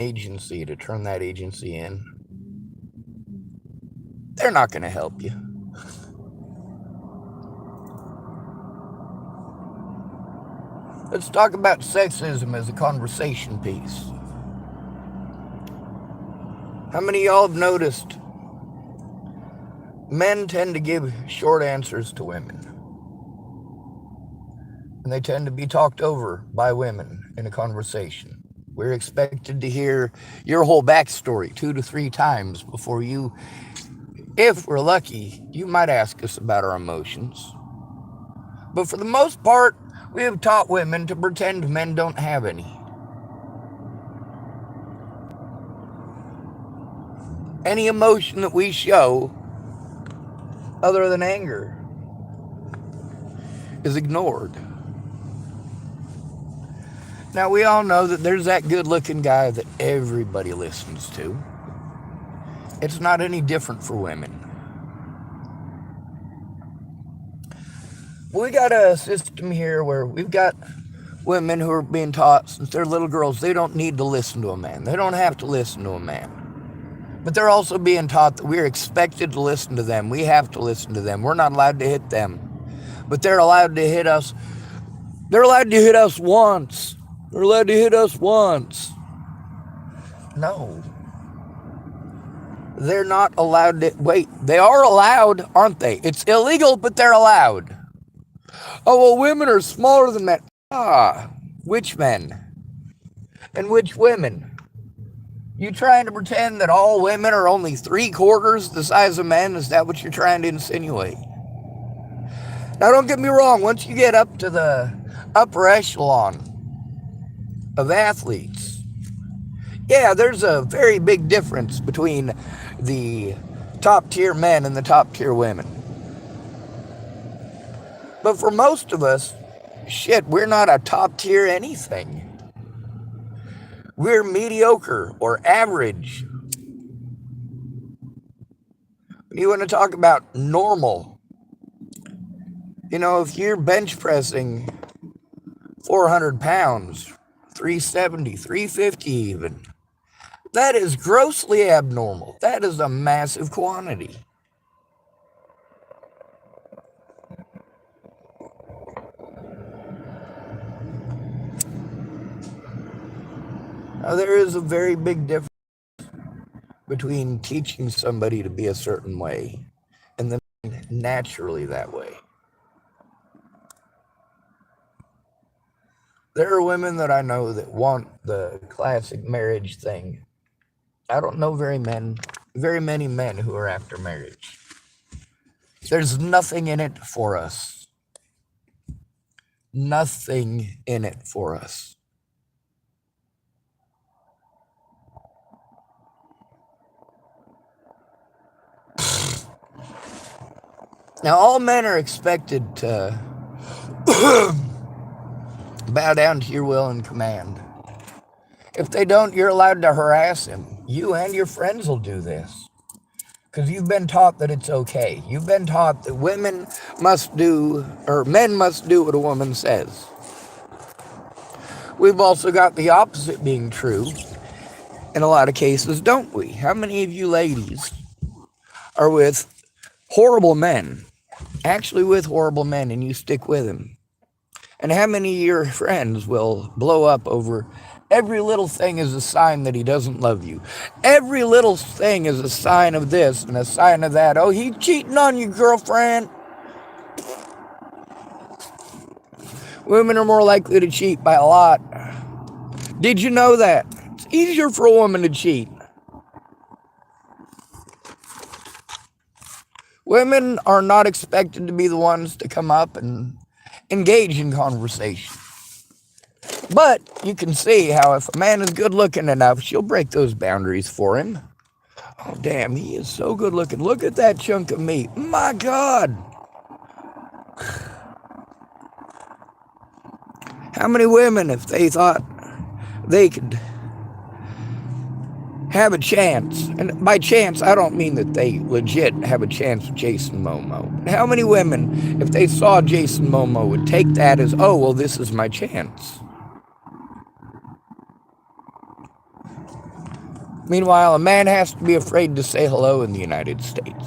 agency to turn that agency in, they're not going to help you. Let's talk about sexism as a conversation piece. How many of y'all have noticed men tend to give short answers to women? And they tend to be talked over by women in a conversation. We're expected to hear your whole backstory 2 to 3 times before you, if we're lucky, you might ask us about our emotions. But for the most part, we have taught women to pretend men don't have any. Any emotion that we show, other than anger, is ignored. Now, we all know that there's that good-looking guy that everybody listens to. It's not any different for women. We got a system here where we've got women who are being taught since they're little girls, they don't need to listen to a man. They don't have to listen to a man. But they're also being taught that we're expected to listen to them. We have to listen to them. We're not allowed to hit them. But they're allowed to hit us. They're allowed to hit us once. They're allowed to hit us once. No. They're not allowed to. Wait, they are allowed, aren't they? It's illegal, but they're allowed. Oh, well, women are smaller than men. Which men? And which women? You trying to pretend that all women are only 3/4 the size of men? Is that what you're trying to insinuate? Now, don't get me wrong. Once you get up to the upper echelon of athletes, yeah, there's a very big difference between the top tier men and the top tier women. But for most of us, shit, we're not a top tier anything. We're mediocre or average. You want to talk about normal. You know, if you're bench pressing 400 pounds, 370, 350 even, that is grossly abnormal. That is a massive quantity. Now, there is a very big difference between teaching somebody to be a certain way and them being naturally that way. There are women that I know that want the classic marriage thing. I don't know very many men who are after marriage. There's nothing in it for us. Nothing in it for us. Now, all men are expected to bow down to your will and command. If they don't, you're allowed to harass him. You and your friends will do this. Because you've been taught that it's okay. You've been taught that women must do, or men must do what a woman says. We've also got the opposite being true in a lot of cases, don't we? How many of you ladies are with horrible men, actually with horrible men, and you stick with them? And how many of your friends will blow up over every little thing is a sign that he doesn't love you? Every little thing is a sign of this and a sign of that. Oh, he's cheating on you, girlfriend. Women are more likely to cheat by a lot. Did you know that? It's easier for a woman to cheat. Women are not expected to be the ones to come up and engage in conversation. But you can see how if a man is good looking enough, she'll break those boundaries for him. Oh, damn, he is so good looking. Look at that chunk of meat. My God. How many women, if they thought they could have a chance, and by chance, I don't mean that they legit have a chance with Jason Momoa. How many women, if they saw Jason Momoa, would take that as, oh, well, this is my chance? Meanwhile, a man has to be afraid to say hello in the United States.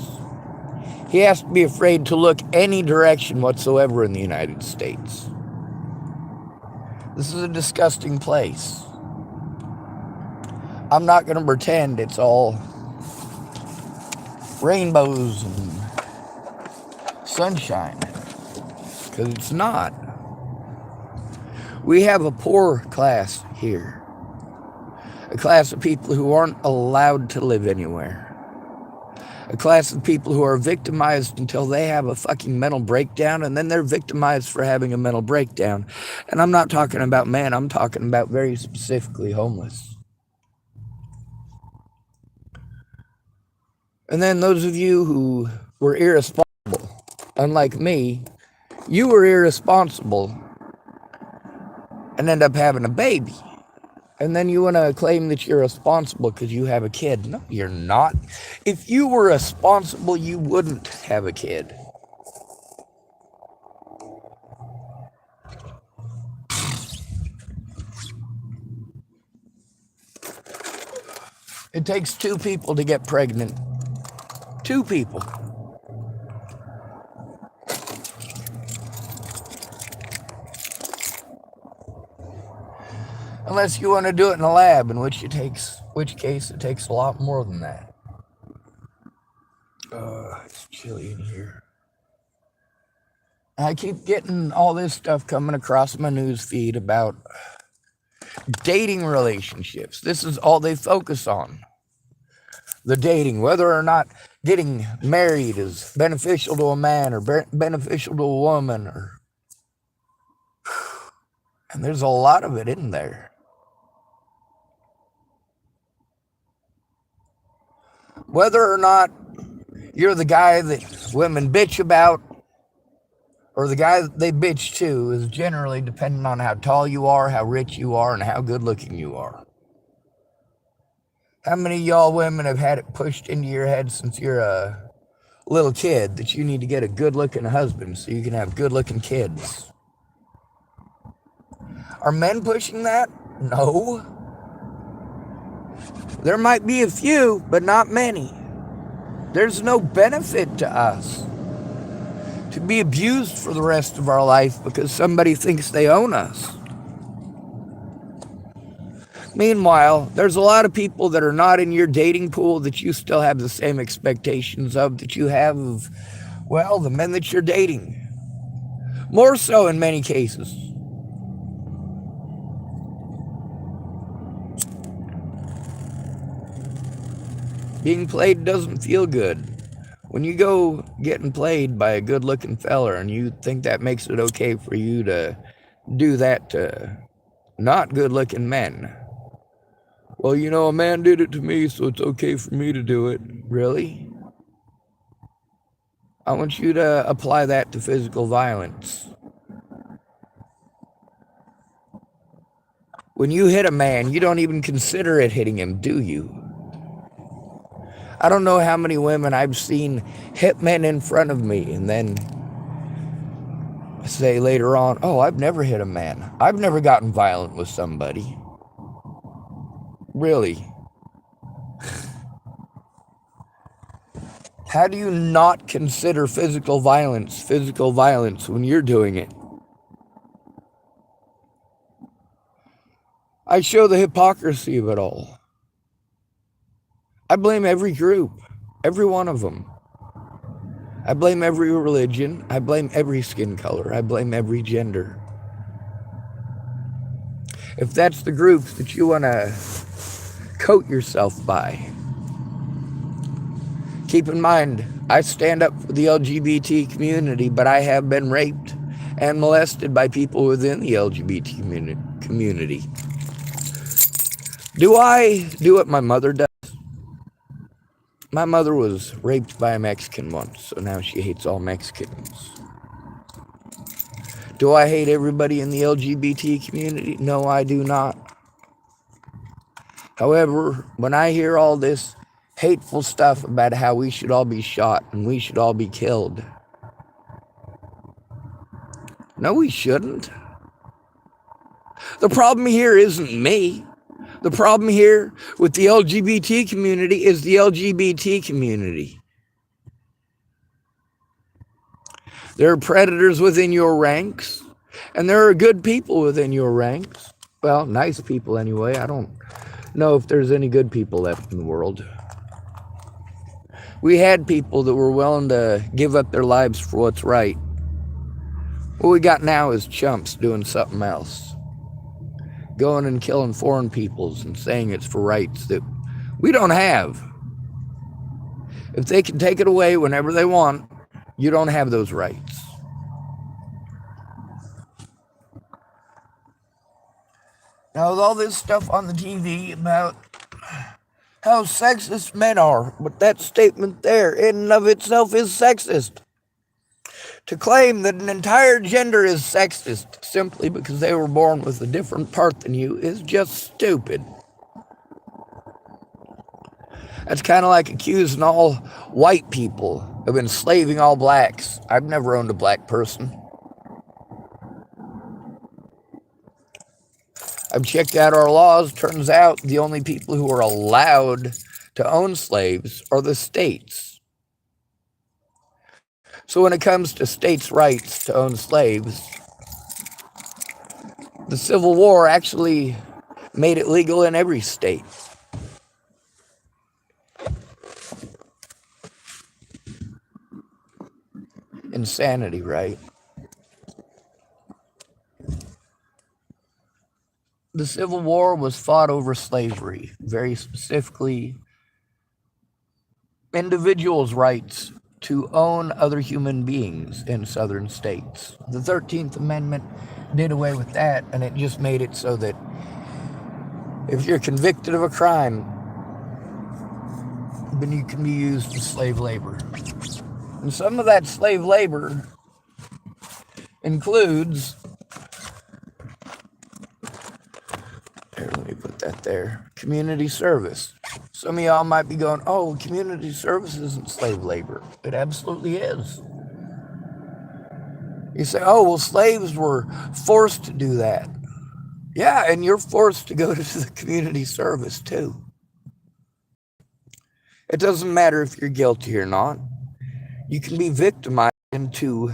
He has to be afraid to look any direction whatsoever in the United States. This is a disgusting place. I'm not going to pretend it's all rainbows and sunshine, because it's not. We have a poor class here. A class of people who aren't allowed to live anywhere. A class of people who are victimized until they have a fucking mental breakdown, and then they're victimized for having a mental breakdown. And I'm not talking about men, I'm talking about very specifically homeless. And then those of you who were irresponsible, unlike me, you were irresponsible and end up having a baby. And then you want to claim that you're responsible because you have a kid. No, you're not. If you were responsible, you wouldn't have a kid. It takes 2 people to get pregnant. 2 people. Unless you want to do it in a lab, in which case it takes a lot more than that. It's chilly in here. I keep getting all this stuff coming across my news feed about dating relationships. This is all they focus on. The dating, whether or not getting married is beneficial to a man or beneficial to a woman. And there's a lot of it in there. Whether or not you're the guy that women bitch about or the guy that they bitch to is generally dependent on how tall you are, how rich you are, and how good looking you are. How many of y'all women have had it pushed into your head since you're a little kid that you need to get a good looking husband so you can have good looking kids? Are men pushing that? No. There might be a few, but not many. There's no benefit to us to be abused for the rest of our life because somebody thinks they own us. Meanwhile, there's a lot of people that are not in your dating pool that you still have the same expectations of that you have of, well, the men that you're dating. More so in many cases. Being played doesn't feel good. When you go getting played by a good-looking fella and you think that makes it okay for you to do that to not good-looking men. Well, you know, a man did it to me, so it's okay for me to do it. Really? I want you to apply that to physical violence. When you hit a man, you don't even consider it hitting him, do you? I don't know how many women I've seen hit men in front of me and then say later on, oh, I've never hit a man. I've never gotten violent with somebody. Really? How do you not consider physical violence when you're doing it? I show the hypocrisy of it all. I blame every group, every one of them. I blame every religion. I blame every skin color. I blame every gender. If that's the groups that you want to coat yourself by, keep in mind, I stand up for the LGBT community, but I have been raped and molested by people within the LGBT community. Do I do what my mother does? My mother was raped by a Mexican once, so now she hates all Mexicans. Do I hate everybody in the LGBT community? No, I do not. However, when I hear all this hateful stuff about how we should all be shot and we should all be killed, no, we shouldn't. The problem here isn't me. The problem here with the LGBT community is the LGBT community. There are predators within your ranks, and there are good people within your ranks. Well, nice people anyway. I don't know if there's any good people left in the world. We had people that were willing to give up their lives for what's right. What we got now is chumps doing something else. Going and killing foreign peoples and saying it's for rights that we don't have. If they can take it away whenever they want, you don't have those rights. Now, with all this stuff on the TV about how sexist men are, but that statement there in and of itself is sexist. To claim that an entire gender is sexist simply because they were born with a different part than you is just stupid. That's kind of like accusing all white people of enslaving all blacks. I've never owned a black person. I've checked out our laws. Turns out the only people who are allowed to own slaves are the states. So when it comes to states' rights to own slaves, the Civil War actually made it legal in every state. Insanity, right? The Civil War was fought over slavery, very specifically individuals' rights to own other human beings in southern states. The 13th Amendment did away with that, and it just made it so that if you're convicted of a crime, then you can be used as slave labor. And some of that slave labor includes, here, let me put that there, community service. Some of y'all might be going, oh, community service isn't slave labor. It absolutely is. You say, oh, well, slaves were forced to do that. Yeah, and you're forced to go to the community service too. It doesn't matter if you're guilty or not. You can be victimized into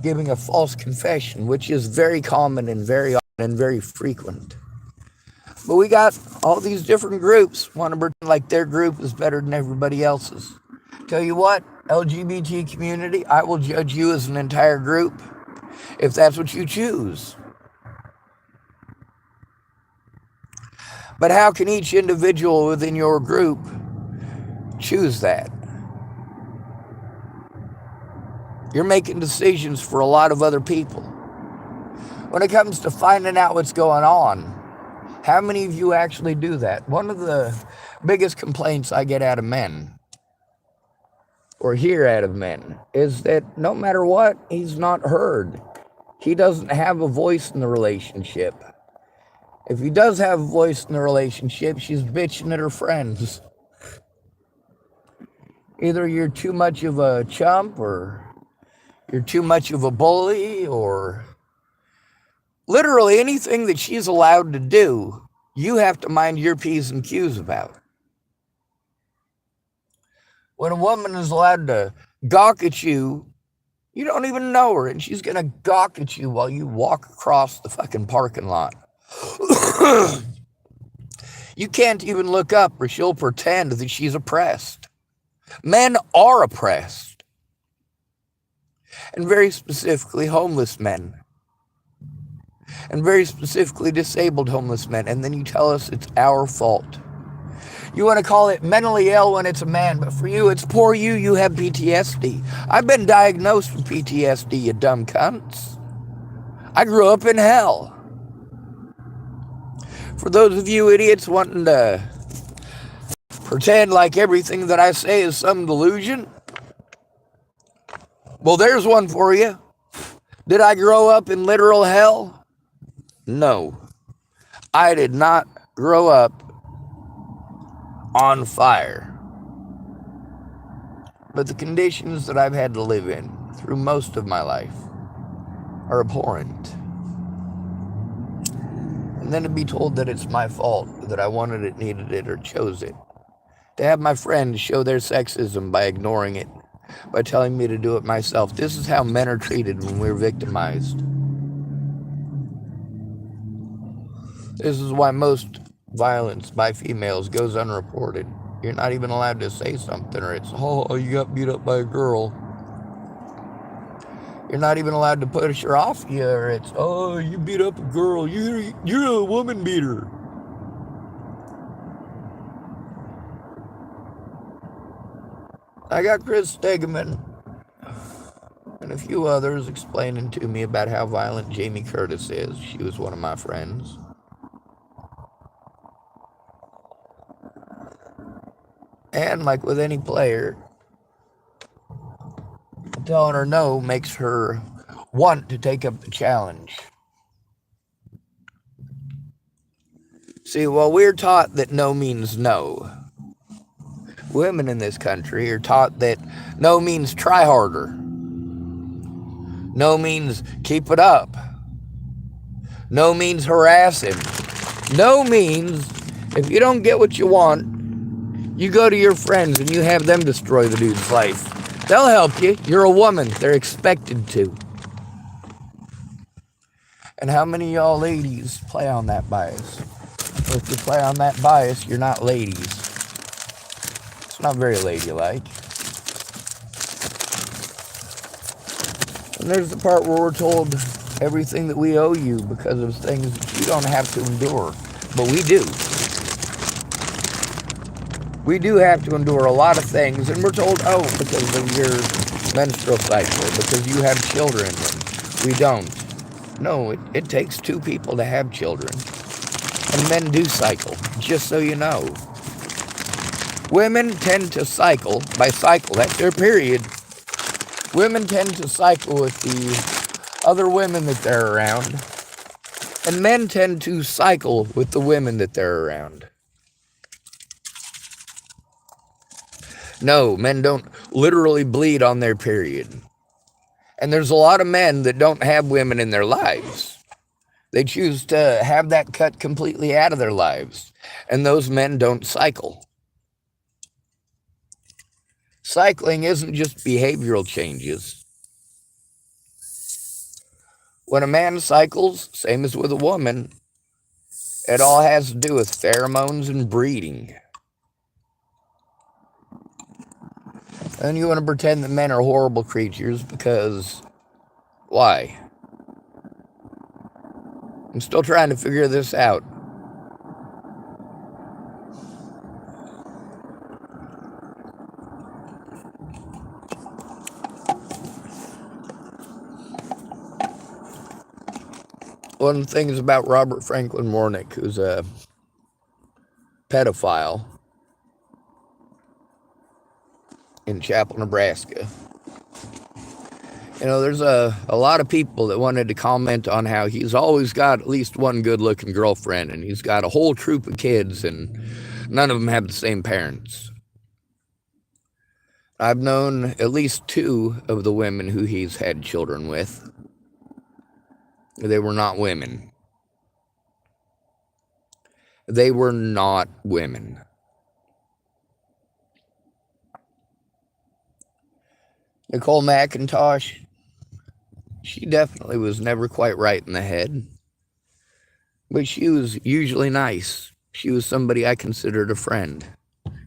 giving a false confession, which is very common and very often and very frequent. But we got all these different groups want to pretend like their group is better than everybody else's. Tell you what, LGBT community, I will judge you as an entire group if that's what you choose. But how can each individual within your group choose that? You're making decisions for a lot of other people. When it comes to finding out what's going on, how many of you actually do that? One of the biggest complaints I get out of men, or hear out of men, is that no matter what, he's not heard. He doesn't have a voice in the relationship. If he does have a voice in the relationship, she's bitching at her friends. Either you're too much of a chump, or you're too much of a bully, or literally anything that she's allowed to do, you have to mind your P's and Q's about. When a woman is allowed to gawk at you, you don't even know her, and she's going to gawk at you while you walk across the fucking parking lot. You can't even look up, or she'll pretend that she's oppressed. Men are oppressed. And very specifically, homeless men. And very specifically, disabled homeless men. And then you tell us it's our fault. You want to call it mentally ill when it's a man, but for you, it's poor you, you have PTSD. I've been diagnosed with PTSD, you dumb cunts. I grew up in hell. For those of you idiots wanting to pretend like everything that I say is some delusion, well, there's one for you. Did I grow up in literal hell? No. I did not grow up on fire. But the conditions that I've had to live in through most of my life are abhorrent. And And then to be told that it's my fault, that I wanted it, needed it, or chose it. To have my friends show their sexism by ignoring it, by telling me to do it myself. This is how men are treated when we're victimized. This is why most violence by females goes unreported. You're not even allowed to say something, or it's, oh, you got beat up by a girl. You're not even allowed to push her off you, or it's, oh, you beat up a girl. You're a woman beater. I got Chris Stegeman and a few others explaining to me about how violent Jamie Curtis is. She was one of my friends. And like with any player, telling her no makes her want to take up the challenge. See, while we're taught that no means no, women in this country are taught that no means try harder. No means keep it up. No means harass him. No means if you don't get what you want, you go to your friends and you have them destroy the dude's life. They'll help you. You're a woman. They're expected to. And how many of y'all ladies play on that bias? Well, if you play on that bias, you're not ladies. It's not very ladylike. And there's the part where we're told everything that we owe you because of things that you don't have to endure. But we do. We do have to endure a lot of things, and we're told, oh, because of your menstrual cycle, because you have children, and we don't. No, it takes two people to have children. And men do cycle, just so you know. Women tend to cycle, by cycle, that's their period. Women tend to cycle with the other women that they're around, and men tend to cycle with the women that they're around. No, men don't literally bleed on their period. And there's a lot of men that don't have women in their lives. They choose to have that cut completely out of their lives. And those men don't cycle. Cycling isn't just behavioral changes. When a man cycles, same as with a woman, it all has to do with pheromones and breeding. And you want to pretend that men are horrible creatures because, why? I'm still trying to figure this out. One of the things about Robert Franklin Warnick, who's a pedophile in Chapel, Nebraska. You know, there's a lot of people that wanted to comment on how he's always got at least one good-looking girlfriend, and he's got a whole troop of kids, and none of them have the same parents. I've known at least two of the women who he's had children with. They were not women. They were not women. Nicole McIntosh, she definitely was never quite right in the head. But she was usually nice. She was somebody I considered a friend.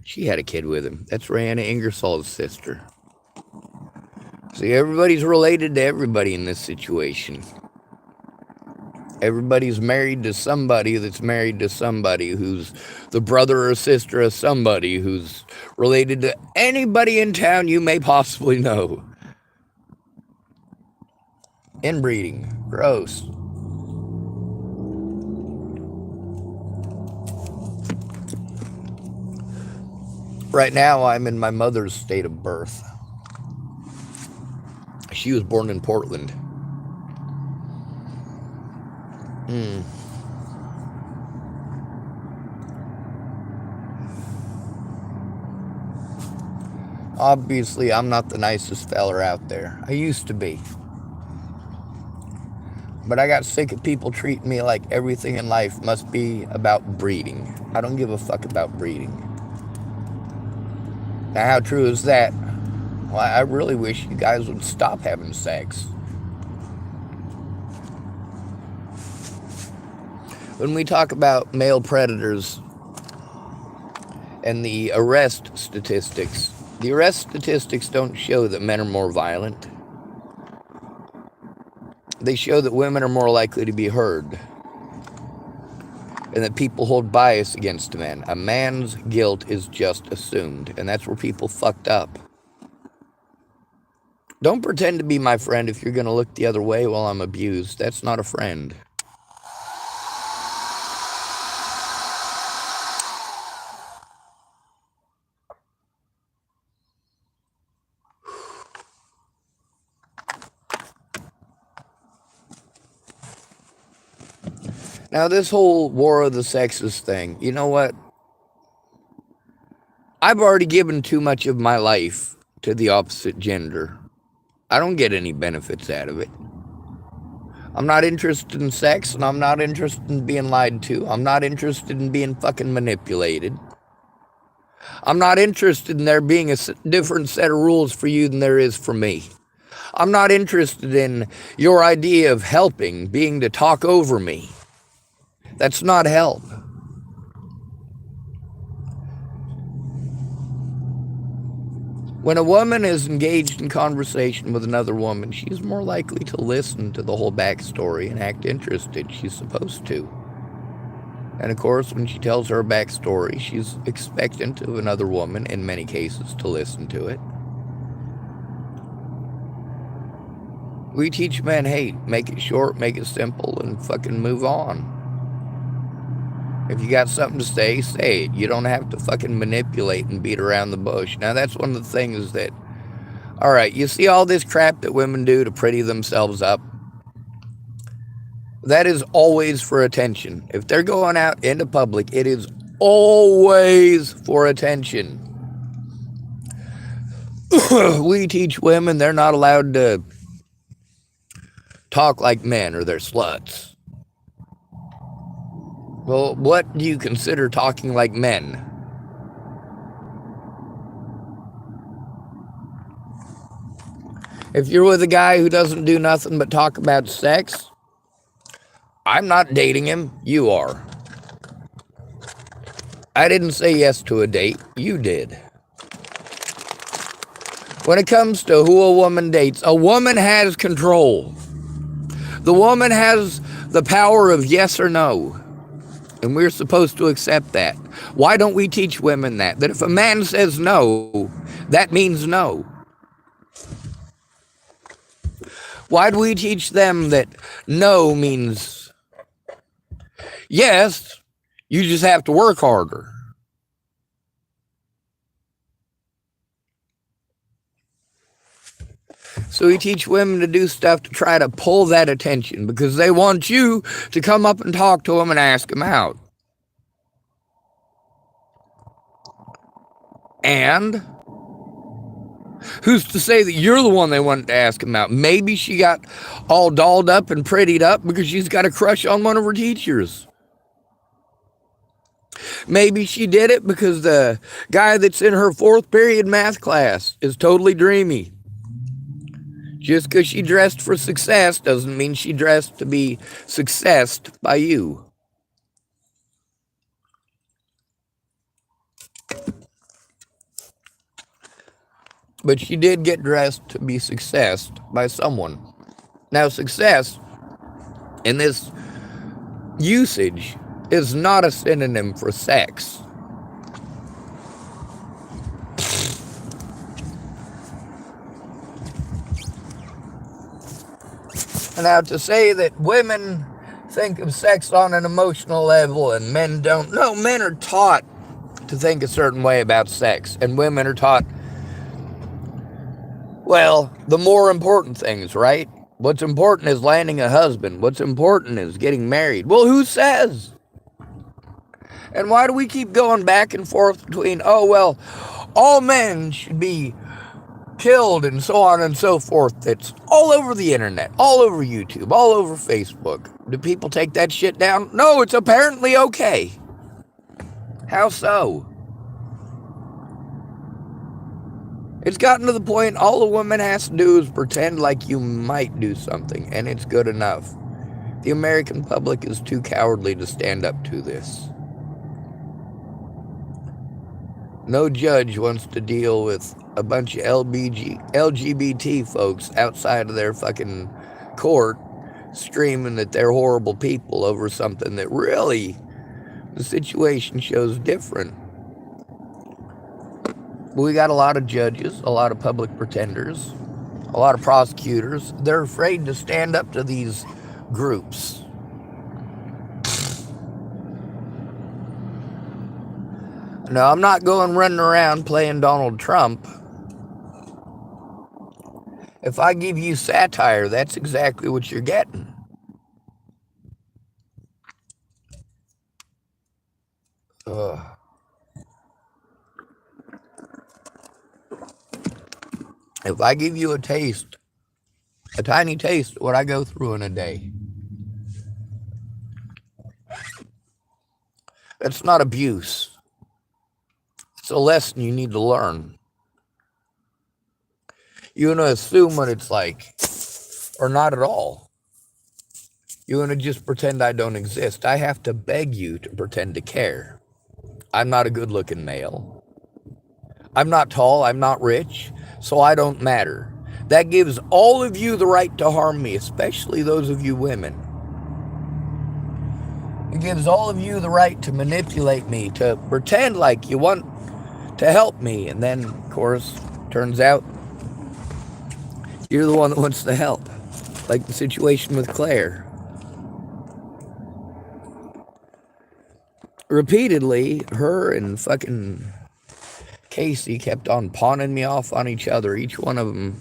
She had a kid with him. That's Rihanna Ingersoll's sister. See, everybody's related to everybody in this situation. Everybody's married to somebody that's married to somebody who's the brother or sister of somebody who's related to anybody in town you may possibly know. Inbreeding. Gross. Right now, I'm in my mother's state of birth. She was born in Portland. Obviously, I'm not the nicest feller out there. I used to be. But I got sick of people treating me like everything in life must be about breeding. I don't give a fuck about breeding. Now, how true is that? Well, I really wish you guys would stop having sex. When we talk about male predators and the arrest statistics don't show that men are more violent. They show that women are more likely to be hurt, and that people hold bias against men. A man's guilt is just assumed, and that's where people fucked up. Don't pretend to be my friend if you're going to look the other way while I'm abused. That's not a friend. Now, this whole war of the sexes thing, you know what? I've already given too much of my life to the opposite gender. I don't get any benefits out of it. I'm not interested in sex, and I'm not interested in being lied to. I'm not interested in being fucking manipulated. I'm not interested in there being a different set of rules for you than there is for me. I'm not interested in your idea of helping being to talk over me. That's not help. When a woman is engaged in conversation with another woman, she's more likely to listen to the whole backstory and act interested. She's supposed to. And of course, when she tells her backstory, she's expectant of another woman, in many cases, to listen to it. We teach men, hey, make it short, make it simple, and fucking move on. If you got something to say it. You don't have to fucking manipulate and beat around the bush. Now, that's one of the things that, all right, you see all this crap that women do to pretty themselves up? That is always for attention. If they're going out into public, it is always for attention. We teach women they're not allowed to talk like men or they're sluts. Well, what do you consider talking like men? If you're with a guy who doesn't do nothing but talk about sex, I'm not dating him, you are. I didn't say yes to a date, you did. When it comes to who a woman dates, a woman has control. The woman has the power of yes or no. And we're supposed to accept that. Why don't we teach women that? That if a man says no, that means no. Why do we teach them that no means yes, you just have to work harder? So we teach women to do stuff to try to pull that attention because they want you to come up and talk to them and ask them out. And who's to say that you're the one they wanted to ask them out? Maybe she got all dolled up and prettied up because she's got a crush on one of her teachers. Maybe she did it because the guy that's in her 4th period math class is totally dreamy. Just because she dressed for success doesn't mean she dressed to be successed by you. But she did get dressed to be successed by someone. Now, success in this usage is not a synonym for sex. Now, to say that women think of sex on an emotional level and men don't, no, men are taught to think a certain way about sex, and women are taught, well, the more important things, right? What's important is landing a husband. What's important is getting married. Well, who says? And why do we keep going back and forth between, oh, well, all men should be killed, and so on and so forth. That's all over the internet, all over YouTube, all over Facebook. Do people take that shit down? No, it's apparently okay. How so? It's gotten to the point all a woman has to do is pretend like you might do something, and it's good enough. The American public is too cowardly to stand up to this. No judge wants to deal with a bunch of LGBT folks outside of their fucking court screaming that they're horrible people over something that really the situation shows different. We got a lot of judges, a lot of public pretenders, a lot of prosecutors. They're afraid to stand up to these groups. No, I'm not going running around playing Donald Trump. If I give you satire, that's exactly what you're getting. If I give you a taste, a tiny taste of what I go through in a day, that's not abuse. It's a lesson you need to learn. You want to assume what it's like, or not at all. You want to just pretend I don't exist. I have to beg you to pretend to care. I'm not a good-looking male. I'm not tall, I'm not rich, so I don't matter. That gives all of you the right to harm me, especially those of you women. It gives all of you the right to manipulate me, to pretend like you want to help me, and then, of course, turns out you're the one that wants to help, like the situation with Claire. Repeatedly, her and fucking Casey kept on pawning me off on each other, each one of them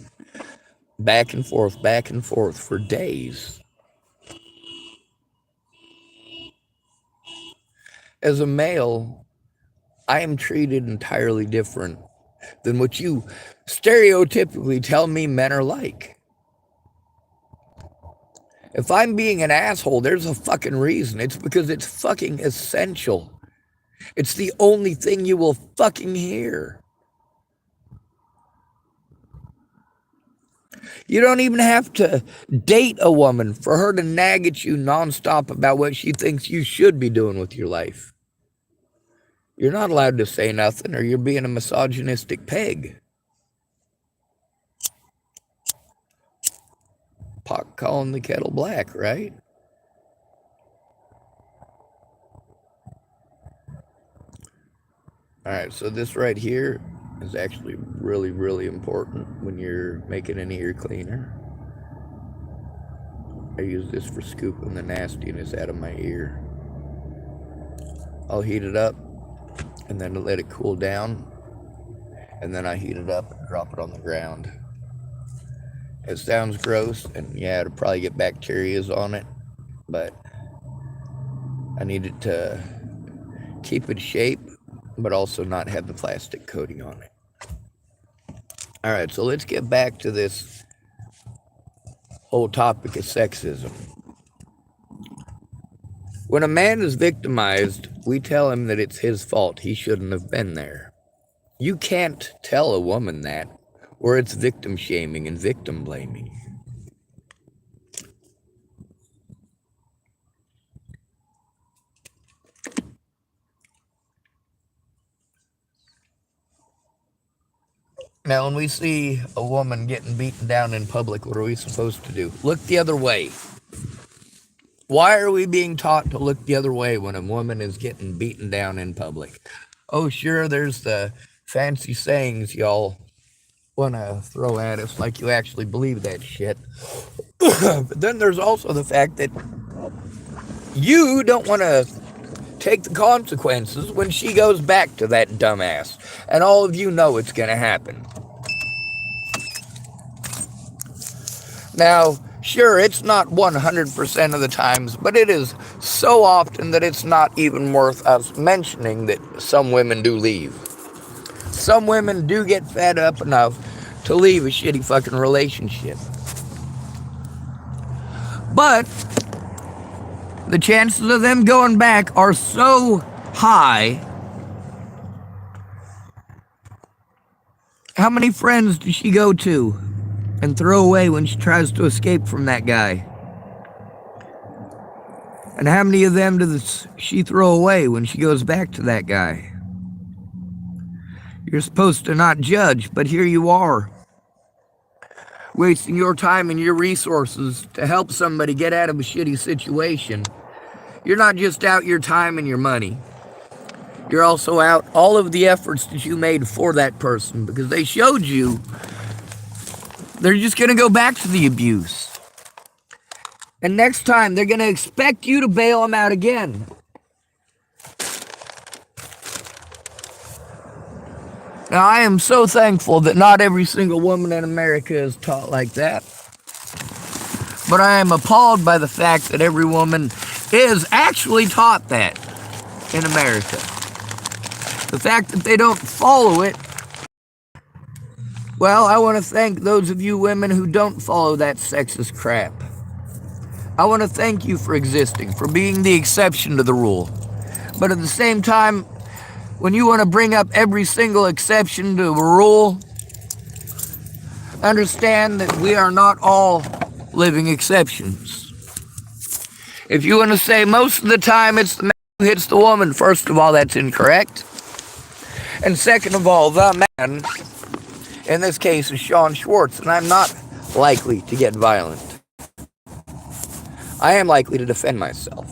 back and forth for days. As a male, I am treated entirely different than what you stereotypically tell me men are like. If I'm being an asshole, there's a fucking reason. It's because it's fucking essential. It's the only thing you will fucking hear. You don't even have to date a woman for her to nag at you nonstop about what she thinks you should be doing with your life. You're not allowed to say nothing, or you're being a misogynistic pig. Pot calling the kettle black, right? Alright, so this right here is actually really, really important when you're making an ear cleaner. I use this for scooping the nastiness out of my ear. I'll heat it up and then let it cool down, and then I heat it up and drop it on the ground. It sounds gross, and yeah, it'll probably get bacteria on it, but I need it to keep its shape, but also not have the plastic coating on it. Alright, so let's get back to this whole topic of sexism. When a man is victimized, we tell him that it's his fault, he shouldn't have been there. You can't tell a woman that, or it's victim shaming and victim blaming. Now, when we see a woman getting beaten down in public, what are we supposed to do? Look the other way. Why are we being taught to look the other way when a woman is getting beaten down in public? Oh, sure, there's the fancy sayings y'all want to throw at us like you actually believe that shit. But then there's also the fact that you don't want to take the consequences when she goes back to that dumbass. And all of you know it's going to happen. Now, sure, it's not 100% of the times, but it is so often that it's not even worth us mentioning that some women do leave. Some women do get fed up enough to leave a shitty fucking relationship. But the chances of them going back are so high. How many friends does she go to and throw away when she tries to escape from that guy? And how many of them does she throw away when she goes back to that guy? You're supposed to not judge, but here you are, wasting your time and your resources to help somebody get out of a shitty situation. You're not just out your time and your money. You're also out all of the efforts that you made for that person, because they showed you they're just going to go back to the abuse. And next time, they're going to expect you to bail them out again. Now, I am so thankful that not every single woman in America is taught like that. But I am appalled by the fact that every woman is actually taught that in America. The fact that they don't follow it. Well, I want to thank those of you women who don't follow that sexist crap. I want to thank you for existing, for being the exception to the rule. But at the same time, when you want to bring up every single exception to a rule, understand that we are not all living exceptions. If you want to say most of the time it's the man who hits the woman, first of all, that's incorrect. And second of all, the man, in this case, is Sean Schwartz, and I'm not likely to get violent. I am likely to defend myself,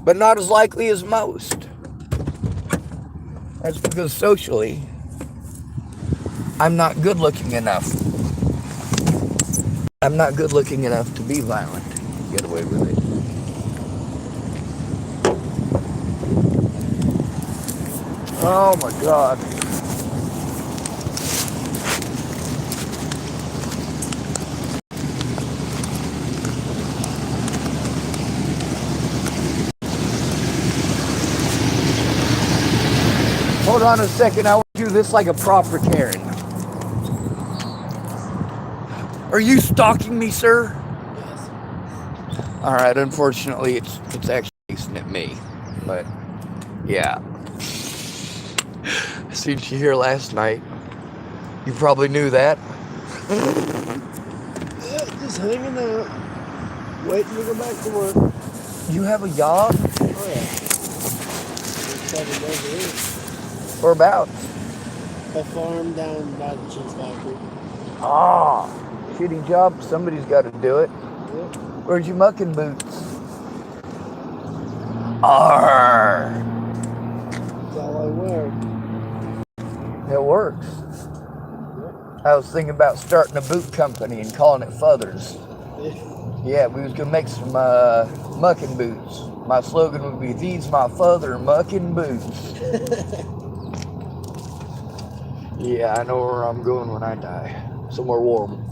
but not as likely as most. That's because socially, I'm not good looking enough. I'm not good looking enough to be violent. Get away with it. Oh my God. Hold on a second, I want to do this like a proper Karen. Are you stalking me, sir? Yes. Alright, unfortunately it's actually facing at me. But yeah. I seen you here last night. You probably knew that. Yeah, just hanging out. Waiting to go back to work. You have a yard? Oh yeah. 7 days a week. Whereabouts? A farm down by the cheese factory. Ah, shitty job. Somebody's got to do it. Yep. Where's your mucking boots? Arr. That's all I wear. It works. Yep. I was thinking about starting a boot company and calling it Futhers. Yeah, we was going to make some mucking boots. My slogan would be, "These my Futher mucking boots." Yeah, I know where I'm going when I die. Somewhere warm.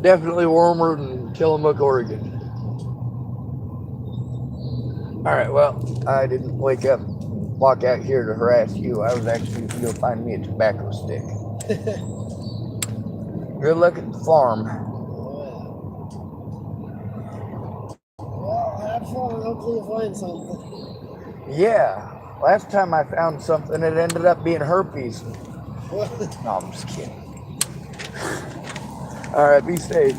Definitely warmer than Tillamook, Oregon. Alright, well, I didn't walk out here to harass you. I was actually to go find me a tobacco stick. Good luck at the farm. Well, have fun. Hopefully you'll find something. Yeah. Last time I found something, it ended up being herpes. No, I'm just kidding. Alright, be safe.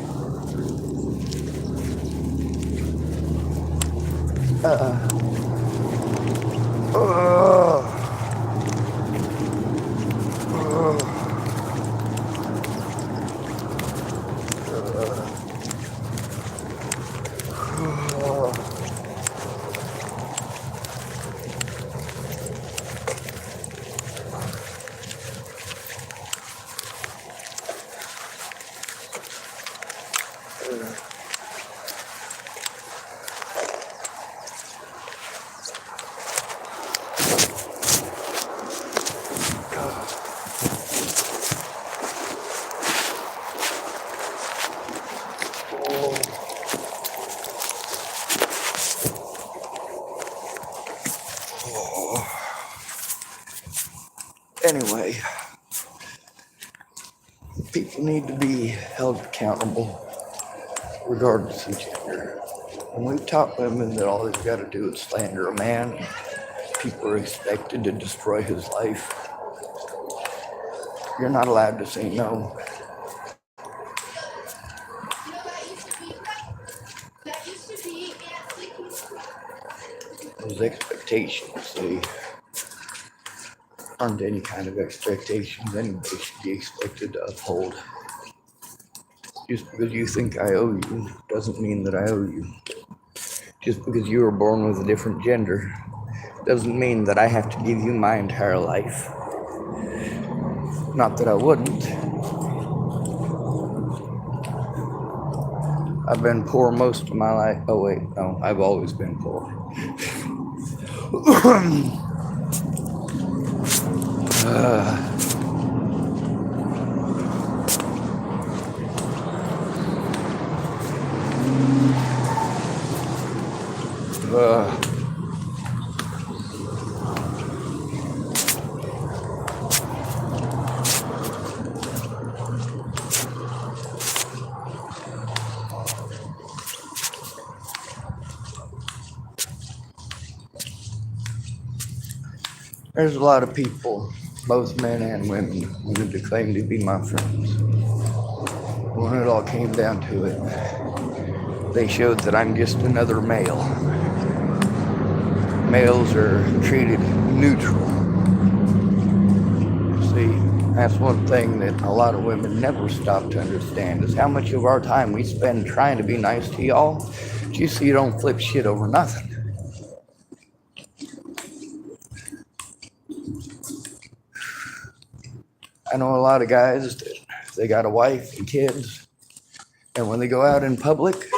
Anyway, People need to be held accountable regardless of gender. When we've taught women that all they've got to do is slander a man, people are expected to destroy his life. You're not allowed to say no. Those expectations, they aren't any kind of expectations anybody should be expected to uphold. Just because you think I owe you doesn't mean that I owe you. Just because you were born with a different gender doesn't mean that I have to give you my entire life. Not that I wouldn't. I've been poor most of my life. Oh wait, no, I've always been poor. There's a lot of people, both men and women, who wanted to claim to be my friends. When it all came down to it, they showed that I'm just another male. Males are treated neutral. See, that's one thing that a lot of women never stop to understand, is how much of our time we spend trying to be nice to y'all, just so you don't flip shit over nothing. I know a lot of guys that they got a wife and kids, and when they go out in public,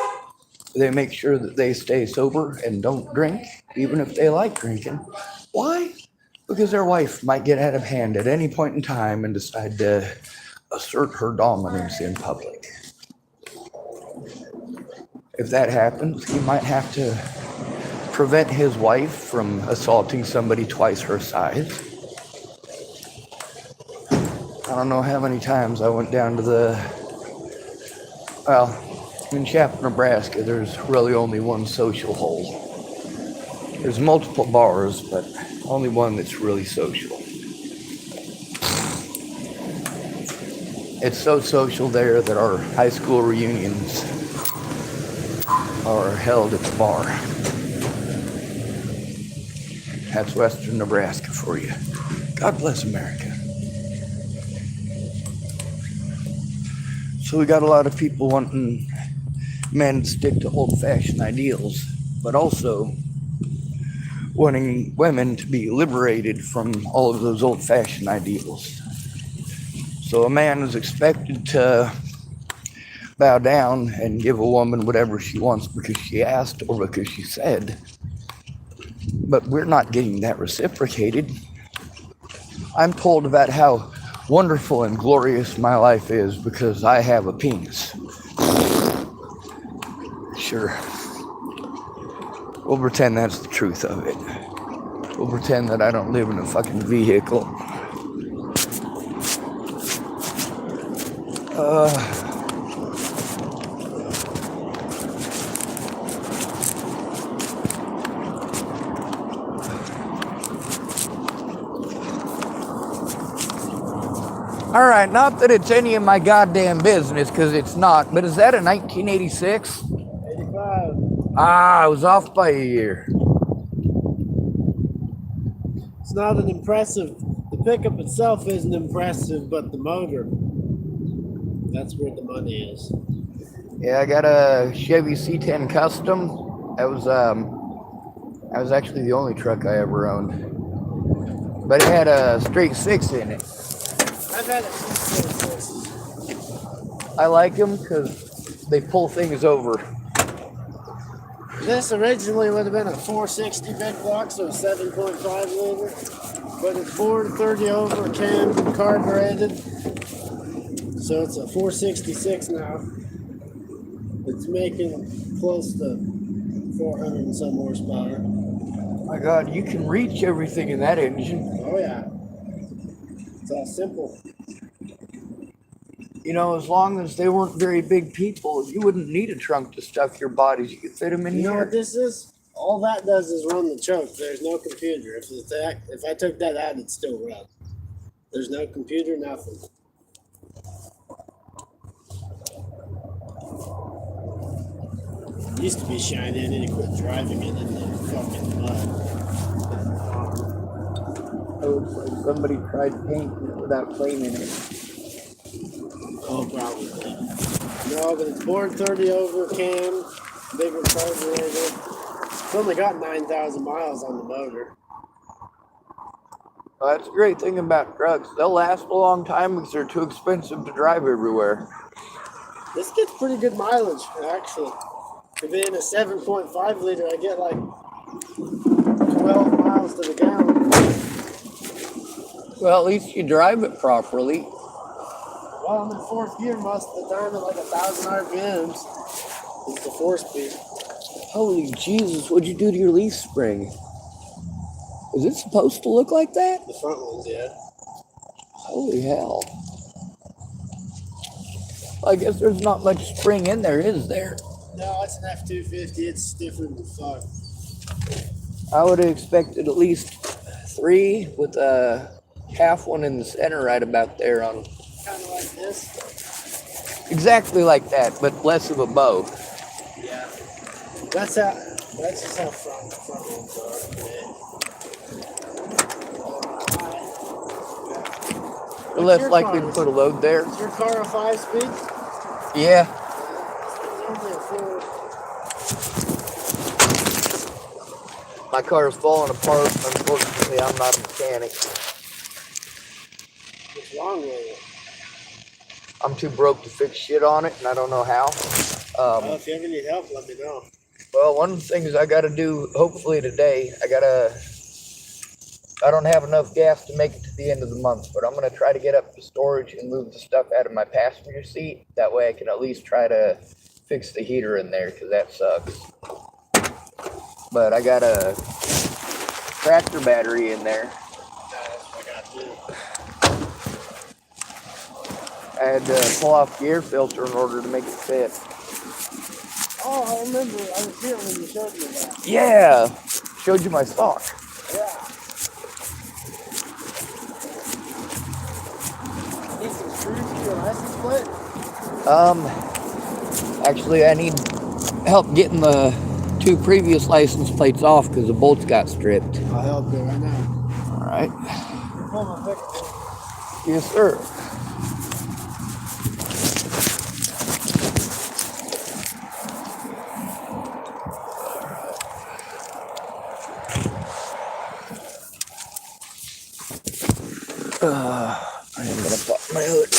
they make sure that they stay sober and don't drink, even if they like drinking. Why? Because their wife might get out of hand at any point in time and decide to assert her dominance in public. If that happens, he might have to prevent his wife from assaulting somebody twice her size. I don't know how many times I went down to in Chapel, Nebraska, there's really only one social hole. There's multiple bars, but only one that's really social. It's so social there that our high school reunions are held at the bar. That's Western Nebraska for you. God bless America. So we got a lot of people wanting men to stick to old-fashioned ideals, but also wanting women to be liberated from all of those old-fashioned ideals. So a man is expected to bow down and give a woman whatever she wants because she asked or because she said. But we're not getting that reciprocated. I'm told about how wonderful and glorious my life is because I have a penis. Sure. We'll pretend that's the truth of it. We'll pretend that I don't live in a fucking vehicle. Alright, not that it's any of my goddamn business, because it's not, but is that a 1986? 85. I was off by a year. It's not an impressive, the pickup itself isn't impressive, but the motor, that's where the money is. Yeah, I got a Chevy C10 Custom. That was actually the only truck I ever owned. But it had a straight six in it. I've had a few. I like them because they pull things over. This originally would have been a 460 big block, so 7.5 liter. But it's 430 over cam carbureted. So it's a 466 now. It's making close to 400 and some horsepower. My God, you can reach everything in that engine. Oh yeah. It's all simple. You know, as long as they weren't very big people, you wouldn't need a trunk to stuff your bodies. You could fit them in You here. know what this is? All that does is run the choke. There's no computer. If I took that out, it'd still run. There's no computer, nothing. It used to be shiny. I need to quit driving it in the fucking mud. It looks like somebody tried painting it without cleaning it. Oh, probably. No, but it's bored 30 over cam, bigger carburetor. It's only got 9,000 miles on the motor. Well, that's the great thing about trucks. They'll last a long time because they're too expensive to drive everywhere. This gets pretty good mileage, actually. For being a 7.5 liter, I get like 12 miles to the gallon. Well, at least you drive it properly. Well, I'm in fourth gear most of the time at like 1,000 RPMs. It's the 4-speed. Holy Jesus, what'd you do to your leaf spring? Is it supposed to look like that? The front ones, yeah. Holy hell. I guess there's not much spring in there, is there? No, it's an F250. It's stiffer than fuck. I would have expected at least 3 with a half one in the center right about there on. Kind of like this. Exactly like that, but less of a bow. Yeah. That's just how front ones are. They're less likely to put a load there. Is your car a 5-speed? Yeah. It's only a 4. My car is falling apart. Unfortunately, I'm not a mechanic. What's wrong with it? I'm too broke to fix shit on it, and I don't know how. Well, if you ever need help, let me know. Well, one of the things I got to do, hopefully today, I don't have enough gas to make it to the end of the month, but I'm going to try to get up to storage and move the stuff out of my passenger seat. That way I can at least try to fix the heater in there, because that sucks. But I got a tractor battery in there. That's what I got too. I had to pull off the air filter in order to make it fit. Oh, I remember. I was here when you showed me that. Yeah! Showed you my stock. Yeah. Need some screws for your license plate? Actually, I need help getting the 2 previous license plates off because the bolts got stripped. I'll help you right now. All right. Pull my picture. Yes, sir. I am gonna pop my hood.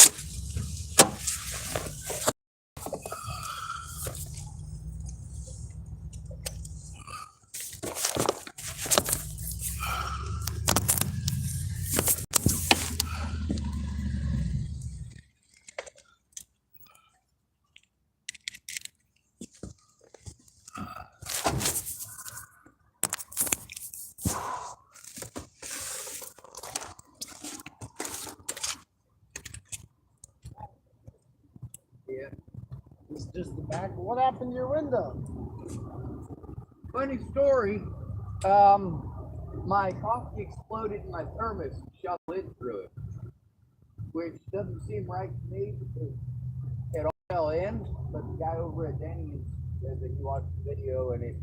Yeah. It's just the back. What happened to your window? Funny story. My coffee exploded in my thermos and shot the lid through it, which doesn't seem right to me because it all fell in. But the guy over at Denny's said that he watched the video and it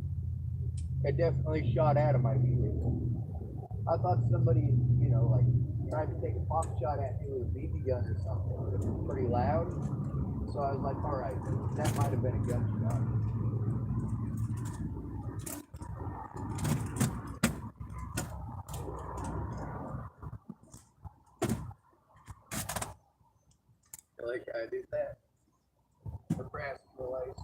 definitely shot out of my vehicle. I thought somebody, like tried to take a pop shot at me with a BB gun or something. It was pretty loud, so I was like, all right, that might have been a gunshot. Like I did that. Nebraska license,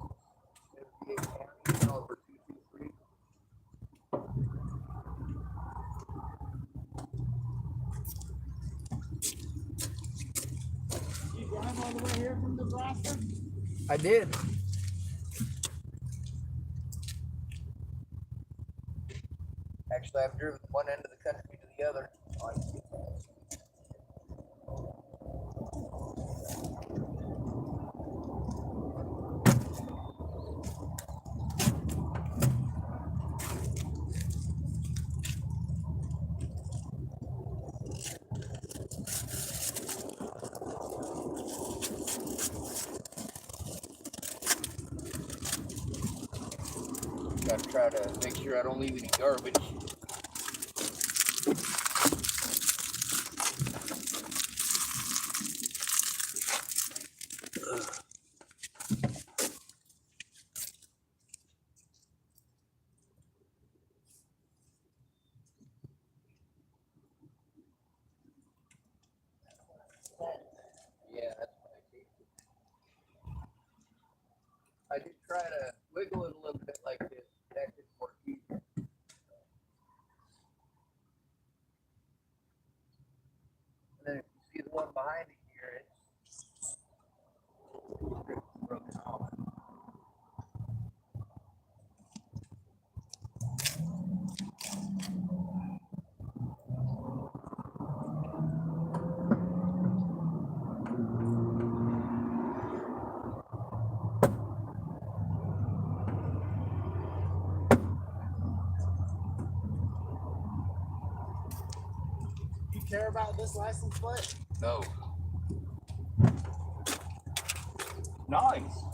78 County, caliber 223. You drive all the way here from Nebraska? I did. Actually, I've driven one end of the country to the other. to try to make sure I don't leave any garbage. Yeah, that's what I see. I did try to wiggle it a little bit like this. That didn't work either. And then if you see the one behind it here, it's broken off. You care about this license plate? No. Nice.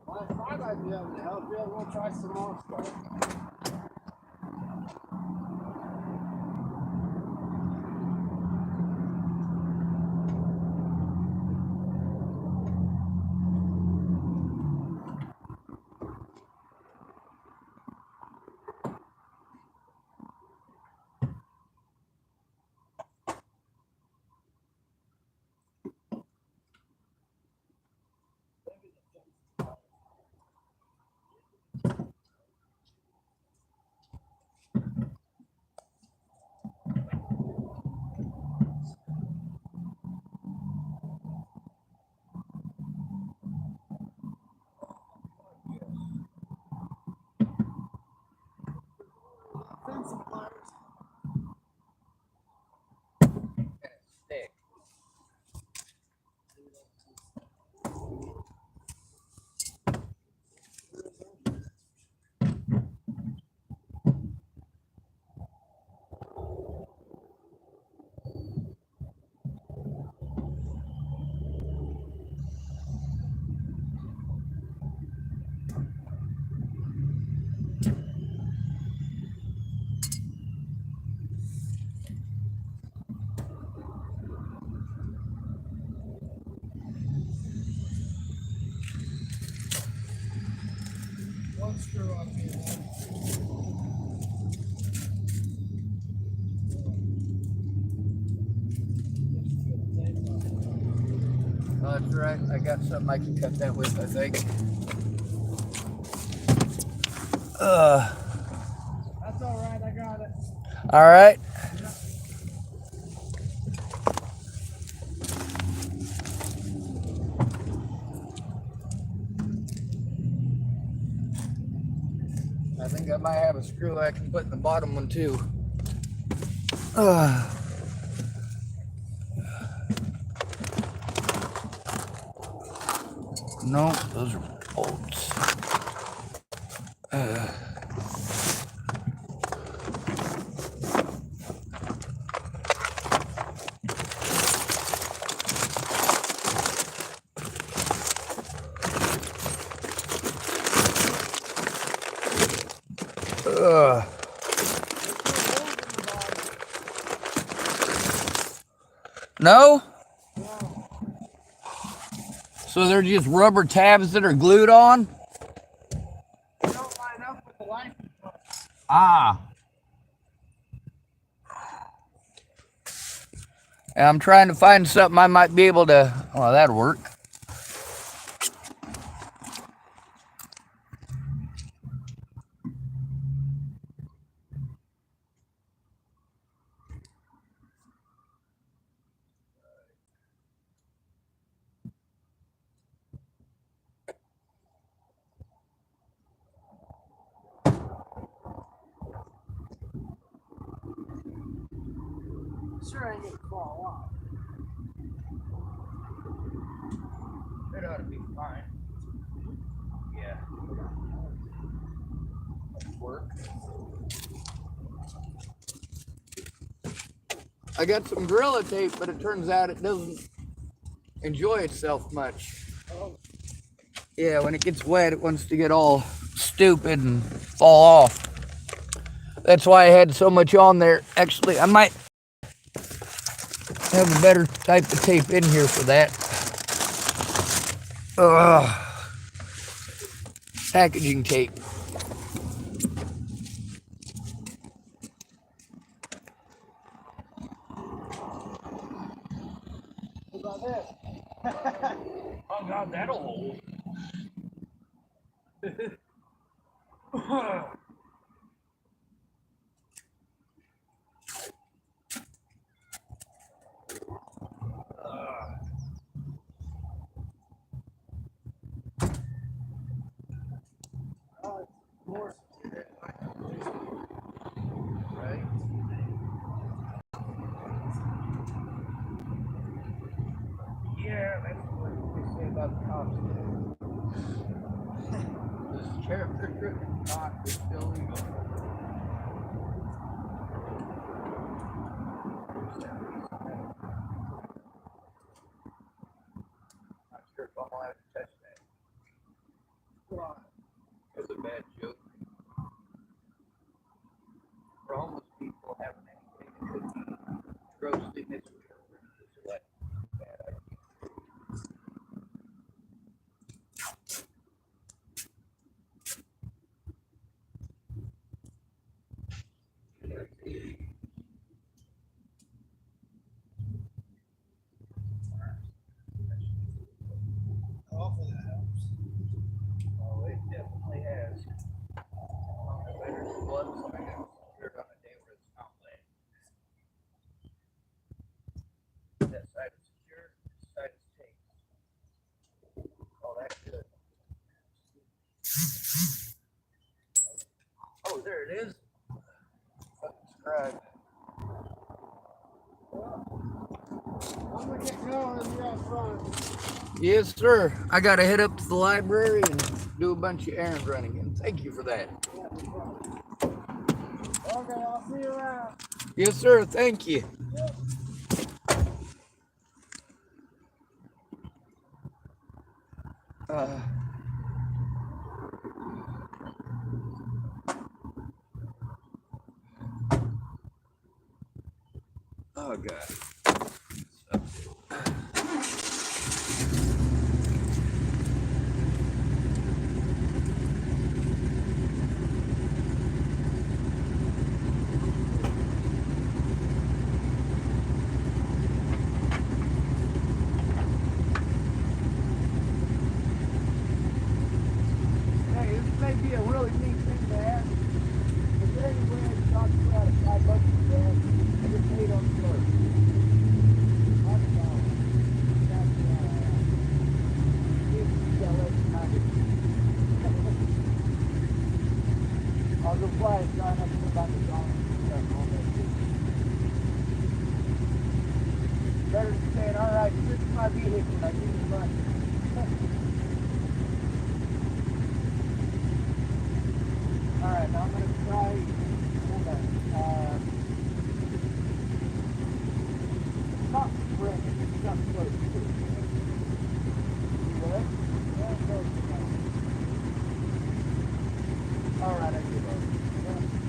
Well, I thought I'd be able to help you. We'll try some more stuff. Fencing pliers. Stick. One screw on here. That's right. I got something I can cut that with, I think. That's all right. I got it. All right. I think I might have a screw I can put in the bottom one too. No, those are bolts. No? No, So they're just rubber tabs that are glued on? they don't line up with the license plate. Ah. And I'm trying to find something I might be able to, well, that'll work. Sure ain't gonna fall off. It ought to be fine. Yeah. Work. I got some Gorilla Tape, but it turns out it doesn't enjoy itself much. Oh, Yeah, when it gets wet, it wants to get all stupid and fall off. That's why I had so much on there. Actually, I might have a better type of tape in here for that. Ugh. Packaging tape. what about this? Oh God, that'll hold. Oh, it's more secure. Right? Yeah, that's what they say about the cops. This sheriff not is illegal. Not sure if I'm allowed to touch that. Why? It's a bad joke. For homeless people having anything that could be grossly misrepresented is what bad idea. Hopefully that helps. Oh, it definitely has. I better blood so I can secure it on a day where it's not wet. That side is secure, this side is taped. Oh, that's good. Oh, there it is. Subscribe. I'm gonna get going. You're out front. Yes, sir. I gotta head up to the library and do a bunch of errand running. And thank you for that. Yeah, no problem. Okay, I'll see you around. Yes, sir. Thank you. Yep. Uh, oh, God. Hey, this may be a really neat thing to have. Is there any way I can talk to you out of $5 for that? I just paid on the floor. I'll go fly and try not to come back to Donald and stuff and all that shit. Better than saying, all right, this is my vehicle and I give you money. All right, now I'm going to try, hold on, not spring, it's not close to it. You ready? Yeah, close enough. All right, I give up. Yeah.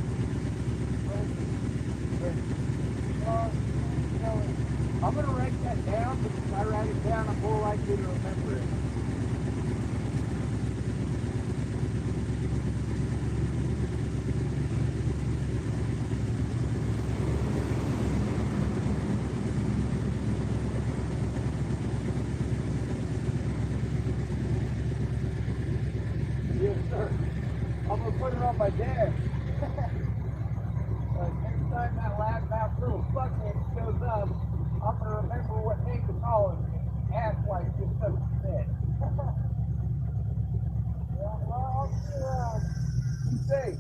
Ready. Ready. Oh, I'm gonna write that down, because if I write it down, I'm more likely to remember it. Yes, sir. I'm gonna put it on my desk. Next time that loudmouth little fuckhead shows up, I'm gonna remember what name to call him and act like this doesn't fit. Yeah, well, I'll see you around. Be safe.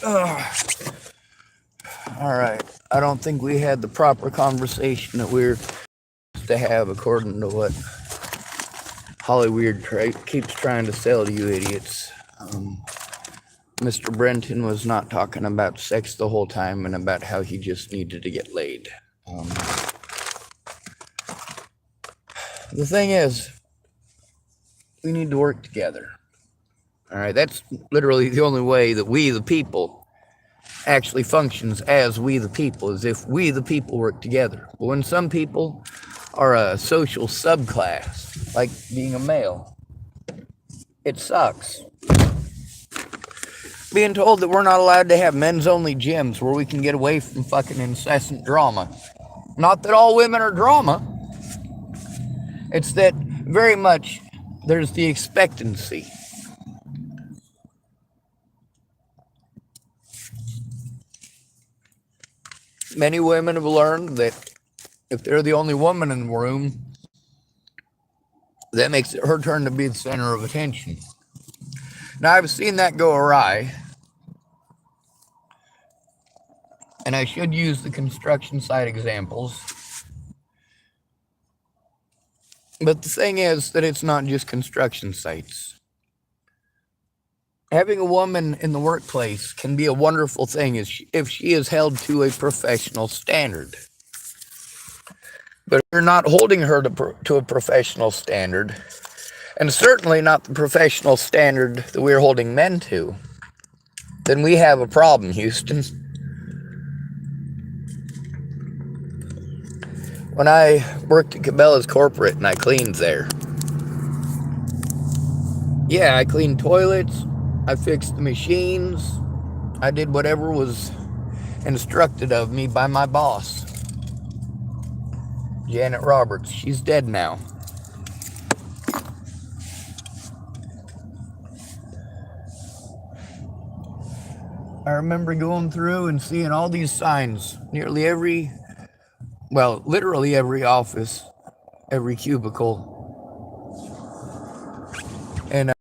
All right. I don't think we had the proper conversation that we're supposed to have according to what Hollyweird keeps trying to sell to you idiots. Mr. Brenton was not talking about sex the whole time and about how he just needed to get laid. The thing is, we need to work together. All right, that's literally the only way that we, the people, actually functions as we, the people, is if we, the people, work together. But when some people are a social subclass, like being a male, it sucks. Being told that we're not allowed to have men's only gyms where we can get away from fucking incessant drama. Not that all women are drama. It's that very much there's the expectancy. Many women have learned that if they're the only woman in the room, that makes it her turn to be the center of attention. Now, I've seen that go awry, and I should use the construction site examples. But the thing is that it's not just construction sites. Having a woman in the workplace can be a wonderful thing if she is held to a professional standard. But if you're not holding her to a professional standard, and certainly not the professional standard that we're holding men to, then we have a problem, Houston. When I worked at Cabela's corporate and I cleaned there, yeah, I cleaned toilets, I fixed the machines, I did whatever was instructed of me by my boss, Janet Roberts. She's dead now. I remember going through and seeing all these signs, literally every office, every cubicle. And,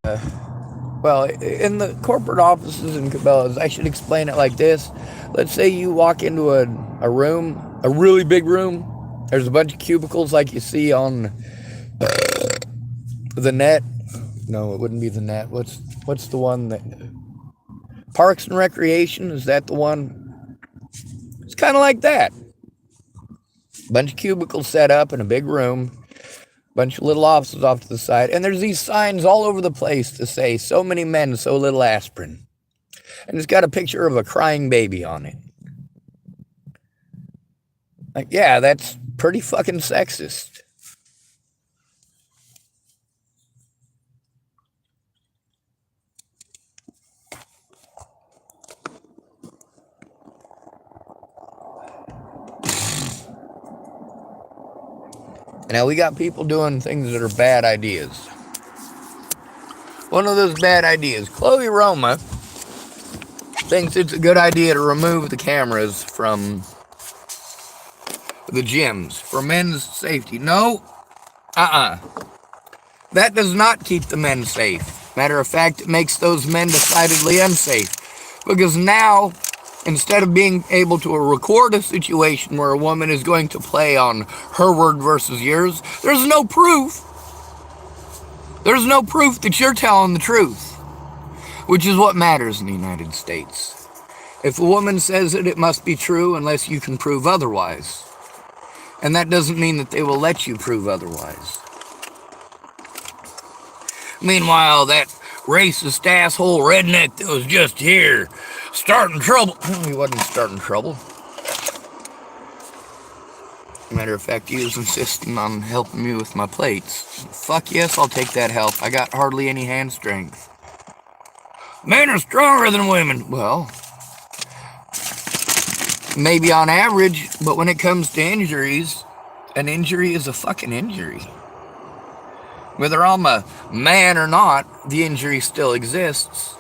in the corporate offices in Cabela's, I should explain it like this. Let's say you walk into a room, a really big room. There's a bunch of cubicles like you see on the net. No, it wouldn't be the net. What's the one that... Parks and Recreation, is that the one? It's kind of like that. Bunch of cubicles set up in a big room. Bunch of little offices off to the side. And there's these signs all over the place to say, so many men, so little aspirin. And it's got a picture of a crying baby on it. Like, yeah, that's pretty fucking sexist. Now, we got people doing things that are bad ideas. One of those bad ideas, Chloe Roma thinks it's a good idea to remove the cameras from the gyms for men's safety. No, that does not keep the men safe. Matter of fact, it makes those men decidedly unsafe. Because now, instead of being able to record a situation where a woman is going to play on her word versus yours, there's no proof. There's no proof that you're telling the truth, which is what matters in the United States. If a woman says it, it must be true unless you can prove otherwise. And that doesn't mean that they will let you prove otherwise. Meanwhile, that racist asshole redneck that was just here starting trouble. He wasn't starting trouble. Matter of fact, he was insisting on helping me with my plates. Fuck yes, I'll take that help. I got hardly any hand strength. Men are stronger than women. Well, maybe on average, but when it comes to injuries, an injury is a fucking injury. Whether I'm a man or not, the injury still exists.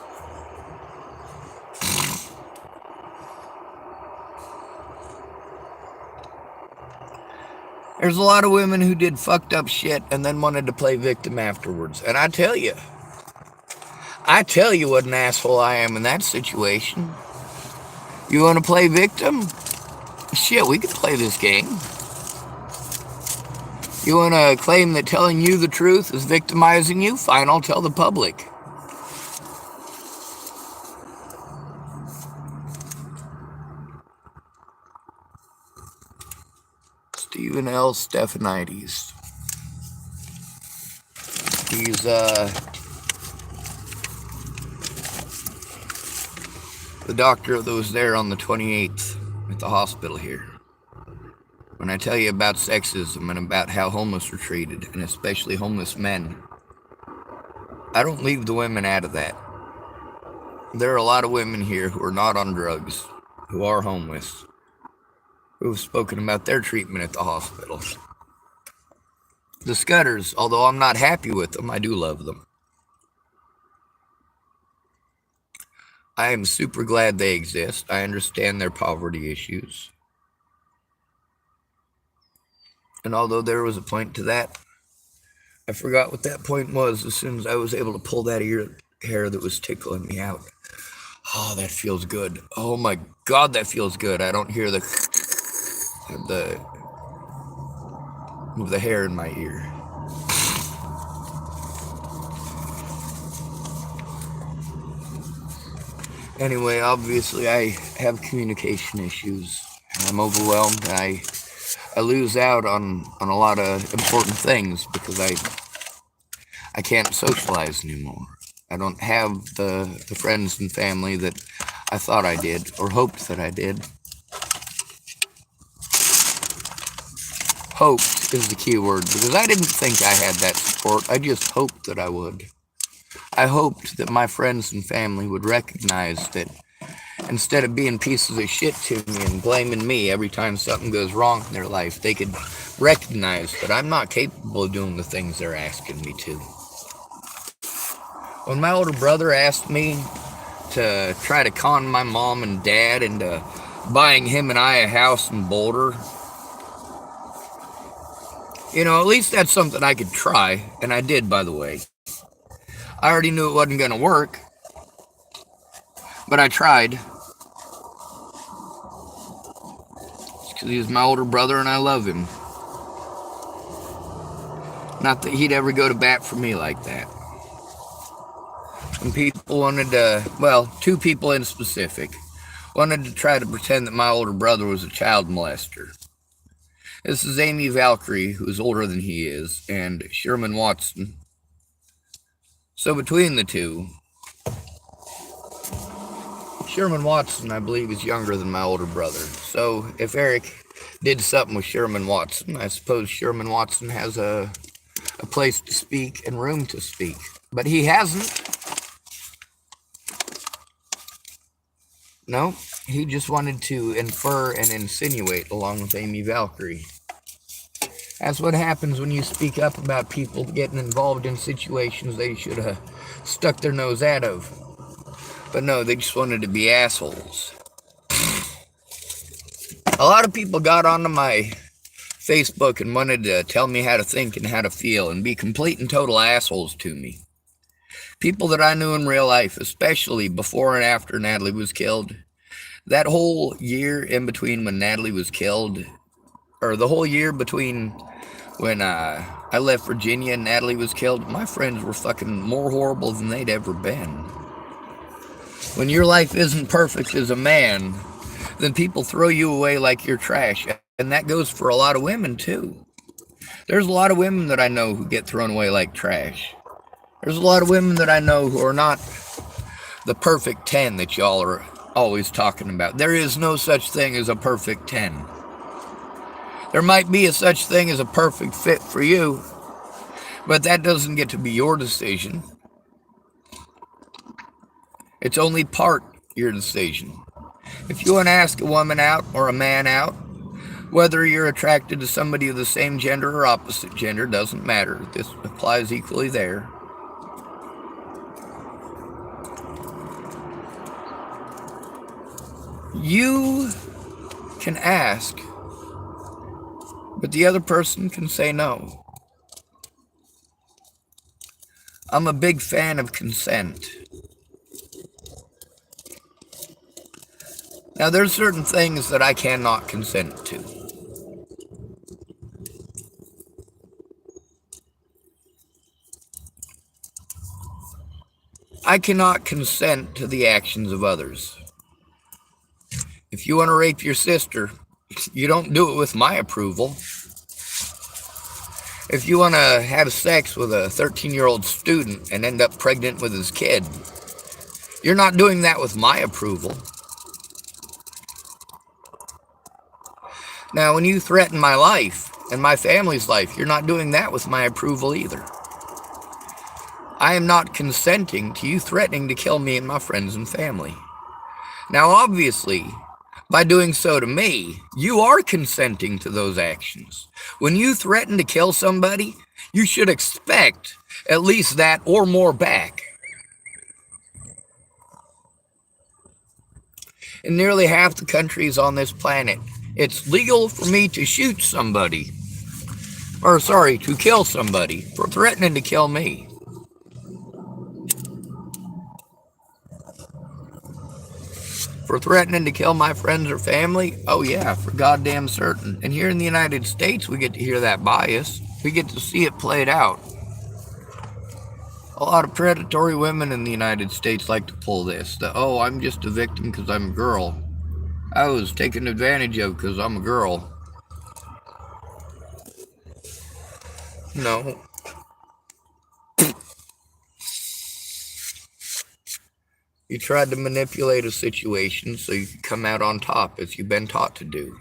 There's a lot of women who did fucked up shit and then wanted to play victim afterwards. And I tell you what an asshole I am in that situation. You want to play victim? Shit, we can play this game. You want to claim that telling you the truth is victimizing you? Fine, I'll tell the public. Stephen L. Stephanides. He's, the doctor that was there on the 28th at the hospital here. When I tell you about sexism and about how homeless are treated, and especially homeless men, I don't leave the women out of that. There are a lot of women here who are not on drugs, who are homeless, who have spoken about their treatment at the hospital. The Scudders, although I'm not happy with them, I do love them. I am super glad they exist. I understand their poverty issues. And although there was a point to that, I forgot what that point was as soon as I was able to pull that ear hair that was tickling me out. Oh, that feels good. Oh my God, that feels good. I don't hear the hair in my ear. Anyway, obviously I have communication issues. I'm overwhelmed. I lose out on a lot of important things because I can't socialize anymore. I don't have the friends and family that I thought I did or hoped that I did. Hoped is the key word because I didn't think I had that support. I just hoped that I would. I hoped that my friends and family would recognize that instead of being pieces of shit to me and blaming me every time something goes wrong in their life, they could recognize that I'm not capable of doing the things they're asking me to. When my older brother asked me to try to con my mom and dad into buying him and I a house in Boulder, you know, at least that's something I could try, and I did, by the way. I already knew it wasn't going to work, but I tried. Because he's my older brother and I love him. Not that he'd ever go to bat for me like that. Some people wanted to, well, two people in specific, wanted to try to pretend that my older brother was a child molester. This is Amy Valkyrie, who's older than he is, and Sherman Watson. So between the two, Sherman Watson, I believe, is younger than my older brother. So if Eric did something with Sherman Watson, I suppose Sherman Watson has a place to speak and room to speak. But he hasn't. No, he just wanted to infer and insinuate along with Amy Valkyrie. That's what happens when you speak up about people getting involved in situations they should have stuck their nose out of. But no, they just wanted to be assholes. A lot of people got onto my Facebook and wanted to tell me how to think and how to feel and be complete and total assholes to me. People that I knew in real life, especially before and after Natalie was killed. That whole year in between when Natalie was killed, or the whole year between when I left Virginia and Natalie was killed, my friends were fucking more horrible than they'd ever been. When your life isn't perfect as a man, then people throw you away like you're trash. And that goes for a lot of women, too. There's a lot of women that I know who get thrown away like trash. There's a lot of women that I know who are not the perfect 10 that y'all are always talking about. There is no such thing as a perfect 10. There might be a such thing as a perfect fit for you, but that doesn't get to be your decision. It's only part your decision. If you want to ask a woman out or a man out, whether you're attracted to somebody of the same gender or opposite gender, doesn't matter. This applies equally there. You can ask, but the other person can say no. I'm a big fan of consent. Now, there's certain things that I cannot consent to. I cannot consent to the actions of others. If you want to rape your sister, you don't do it with my approval. If you want to have sex with a 13-year-old student and end up pregnant with his kid, you're not doing that with my approval. Now, when you threaten my life and my family's life, you're not doing that with my approval either. I am not consenting to you threatening to kill me and my friends and family. Now, obviously, by doing so to me, you are consenting to those actions. When you threaten to kill somebody, you should expect at least that or more back. In nearly half the countries on this planet, it's legal for me to shoot somebody, to kill somebody for threatening to kill me. For threatening to kill my friends or family? Oh yeah, for goddamn certain. And here in the United States, we get to hear that bias. We get to see it played out. A lot of predatory women in the United States like to pull this. Oh, I'm just a victim because I'm a girl. I was taken advantage of because I'm a girl. No. You tried to manipulate a situation so you could come out on top, as you've been taught to do.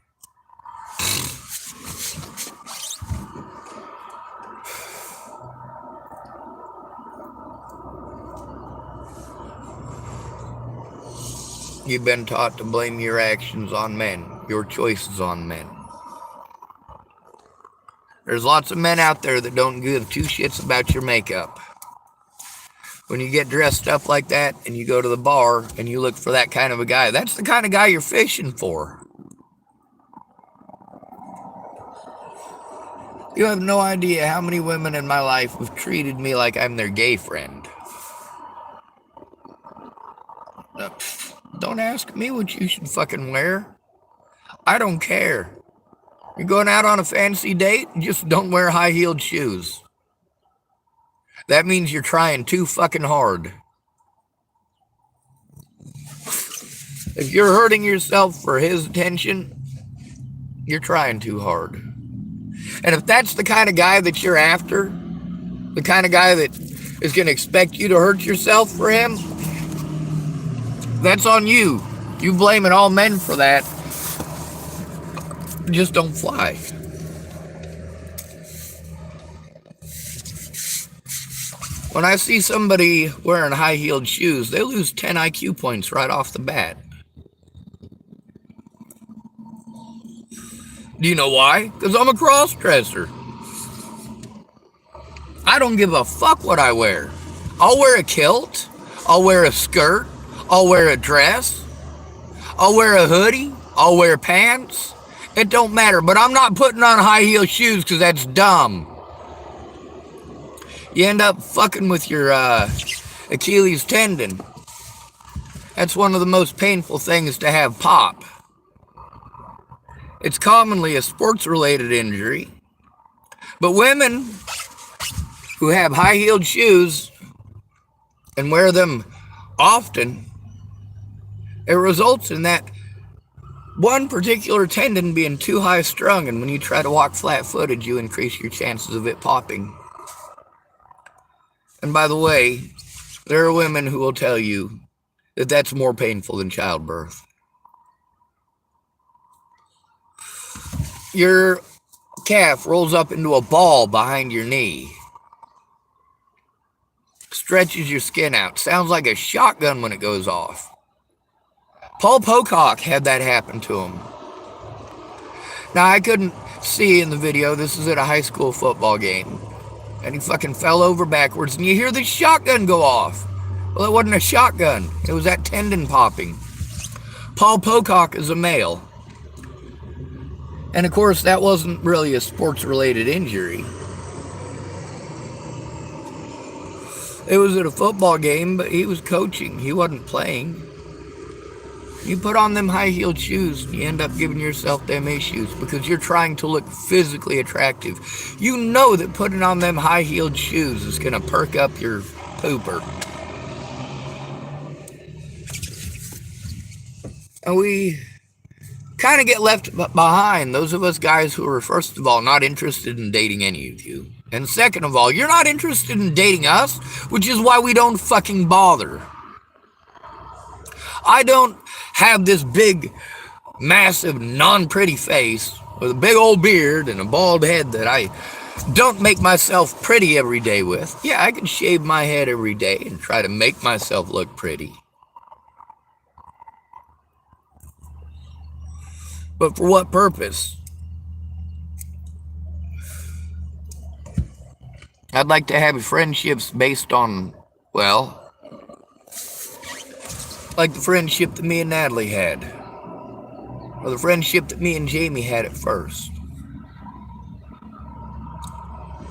You've been taught to blame your actions on men, your choices on men. There's lots of men out there that don't give two shits about your makeup. When you get dressed up like that and you go to the bar and you look for that kind of a guy, that's the kind of guy you're fishing for. You have no idea how many women in my life have treated me like I'm their gay friend. Don't ask me what you should fucking wear. I don't care. You're going out on a fancy date, just don't wear high-heeled shoes. That means you're trying too fucking hard. If you're hurting yourself for his attention, you're trying too hard. And if that's the kind of guy that you're after, the kind of guy that is going to expect you to hurt yourself for him, that's on you. You blaming all men for that just don't fly. When I see somebody wearing high-heeled shoes, they lose 10 IQ points right off the bat. Do you know why? Because I'm a cross-dresser. I don't give a fuck what I wear. I'll wear a kilt. I'll wear a skirt. I'll wear a dress. I'll wear a hoodie. I'll wear pants. It don't matter, but I'm not putting on high heel shoes because that's dumb. You end up fucking with your Achilles tendon. That's one of the most painful things to have pop. It's commonly a sports-related injury. But women who have high-heeled shoes and wear them often, it results in that one particular tendon being too high strung, and when you try to walk flat-footed, you increase your chances of it popping. And by the way, there are women who will tell you that that's more painful than childbirth. Your calf rolls up into a ball behind your knee. Stretches your skin out. Sounds like a shotgun when it goes off. Paul Pocock had that happen to him. Now, I couldn't see in the video, this is at a high school football game, and he fucking fell over backwards, and you hear the shotgun go off. Well, it wasn't a shotgun. It was that tendon popping. Paul Pocock is a male. And of course, that wasn't really a sports-related injury. It was at a football game, but he was coaching. He wasn't playing. You put on them high-heeled shoes, and you end up giving yourself them issues because you're trying to look physically attractive. You know that putting on them high-heeled shoes is going to perk up your pooper. And we kind of get left behind, those of us guys who are, first of all, not interested in dating any of you. And second of all, you're not interested in dating us, which is why we don't fucking bother. I don't have this big, massive, non-pretty face with a big old beard and a bald head that I don't make myself pretty every day with. Yeah, I can shave my head every day and try to make myself look pretty. But for what purpose? I'd like to have friendships based on, well, like the friendship that me and Natalie had, or the friendship that me and Jamie had at first.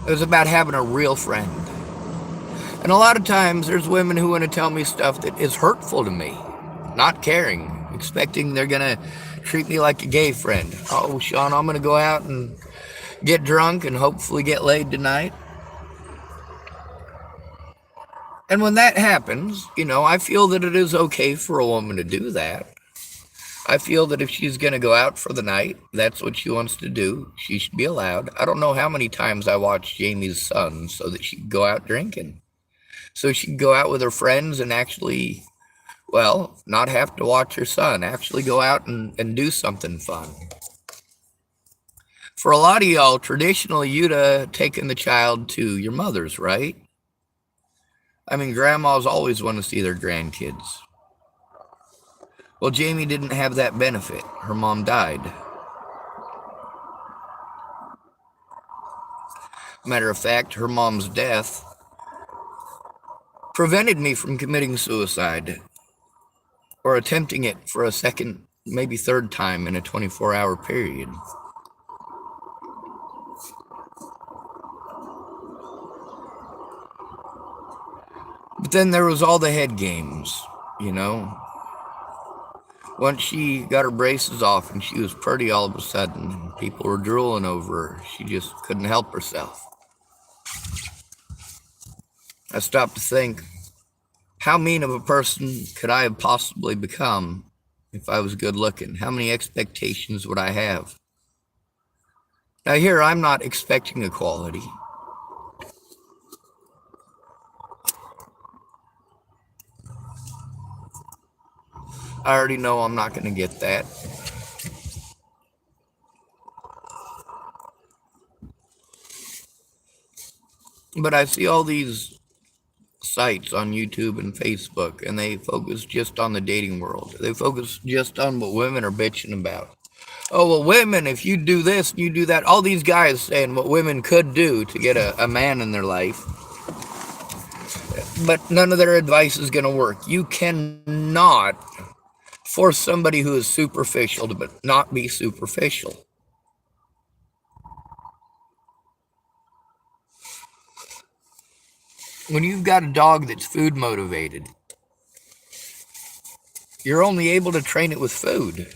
It was about having a real friend. And a lot of times there's women who want to tell me stuff that is hurtful to me, not caring, expecting they're going to treat me like a gay friend. Oh, Sean, I'm going to go out and get drunk and hopefully get laid tonight. And when that happens, you know, I feel that it is okay for a woman to do that. I feel that if she's going to go out for the night, that's what she wants to do. She should be allowed. I don't know how many times I watched Jamie's son so that she could go out drinking. So she could go out with her friends and actually, well, not have to watch her son, actually go out and do something fun. For a lot of y'all, traditionally, you'd have taken the child to your mother's, right? I mean, grandmas always want to see their grandkids. Well, Jamie didn't have that benefit. Her mom died. Matter of fact, her mom's death prevented me from committing suicide or attempting it for a second, maybe third time in a 24-hour period. But then there was all the head games, you know. Once she got her braces off and she was pretty all of a sudden, and people were drooling over her, she just couldn't help herself. I stopped to think, how mean of a person could I have possibly become if I was good looking? How many expectations would I have? Now here, I'm not expecting equality. I already know I'm not going to get that. But I see all these sites on YouTube and Facebook, and they focus just on the dating world. They focus just on what women are bitching about. Oh, well, women, if you do this, you do that. All these guys saying what women could do to get a man in their life. But none of their advice is going to work. You cannot force somebody who is superficial to but not be superficial. When you've got a dog that's food motivated, you're only able to train it with food.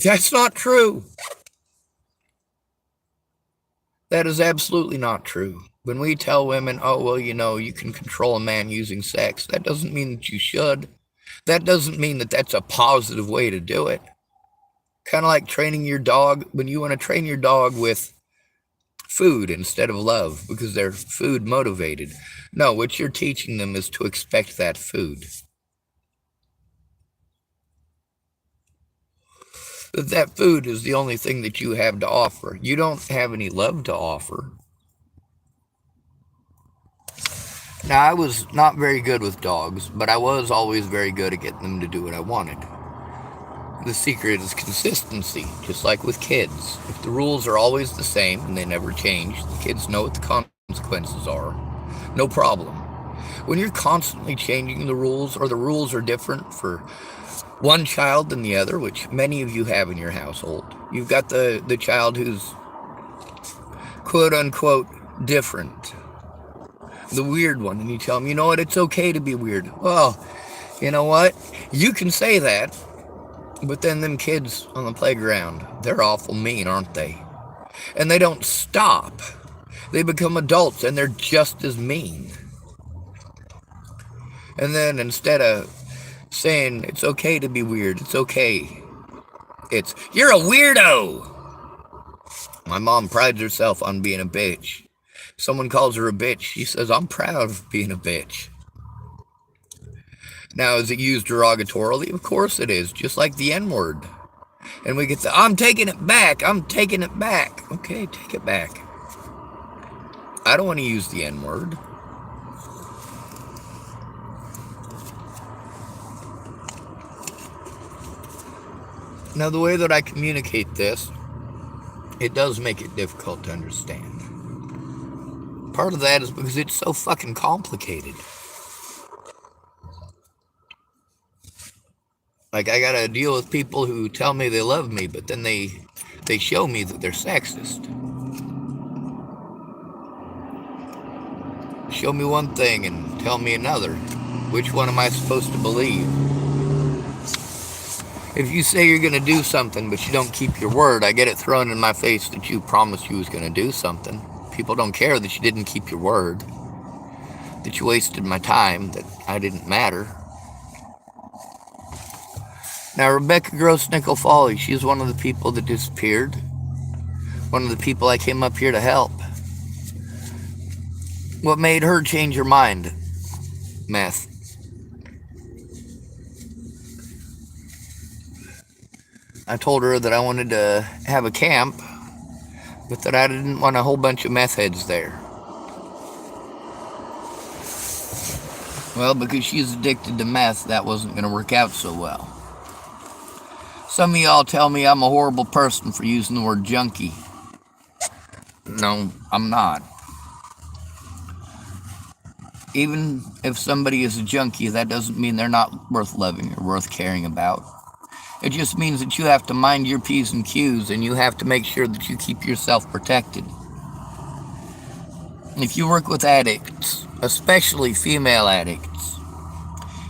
That's not true. That is absolutely not true. When we tell women, oh, well, you can control a man using sex, that doesn't mean that you should. That doesn't mean that that's a positive way to do it. Kind of like training your dog, when you want to train your dog with food instead of love because they're food motivated. No, what you're teaching them is to expect that food. That food is the only thing that you have to offer. You don't have any love to offer. Now, I was not very good with dogs, but I was always very good at getting them to do what I wanted. The secret is consistency, just like with kids. If the rules are always the same and they never change, the kids know what the consequences are. No problem. When you're constantly changing the rules, or the rules are different for one child than the other, which many of you have in your household, you've got the child who's quote-unquote different, the weird one, and you tell them, you know what, it's okay to be weird. Well, you know what, you can say that, but then them kids on the playground, they're awful mean, aren't they? And they don't stop. They become adults and they're just as mean. And then instead of saying it's okay to be weird, it's okay, it's, you're a weirdo. My mom prides herself on being a bitch. Someone calls her a bitch, she says, I'm proud of being a bitch. Now, is it used derogatorily? Of course it is, just like the N-word. And we get the, I'm taking it back, I'm taking it back. Okay, take it back. I don't want to use the N-word. Now, the way that I communicate this, it does make it difficult to understand. Part of that is because it's so fucking complicated. Like, I gotta deal with people who tell me they love me, but then they show me that they're sexist. Show me one thing and tell me another. Which one am I supposed to believe? If you say you're gonna do something, but you don't keep your word, I get it thrown in my face that you promised you was gonna do something. People don't care that you didn't keep your word, that you wasted my time, that I didn't matter. Now, Rebecca Gross Nickel Foley, she's one of the people that disappeared. One of the people I came up here to help. What made her change her mind? Meth. I told her that I wanted to have a camp, but that I didn't want a whole bunch of meth heads there. Well, because she's addicted to meth, that wasn't going to work out so well. Some of y'all tell me I'm a horrible person for using the word junkie. No, I'm not. Even if somebody is a junkie, that doesn't mean they're not worth loving or worth caring about. It just means that you have to mind your P's and Q's, and you have to make sure that you keep yourself protected. If you work with addicts, especially female addicts,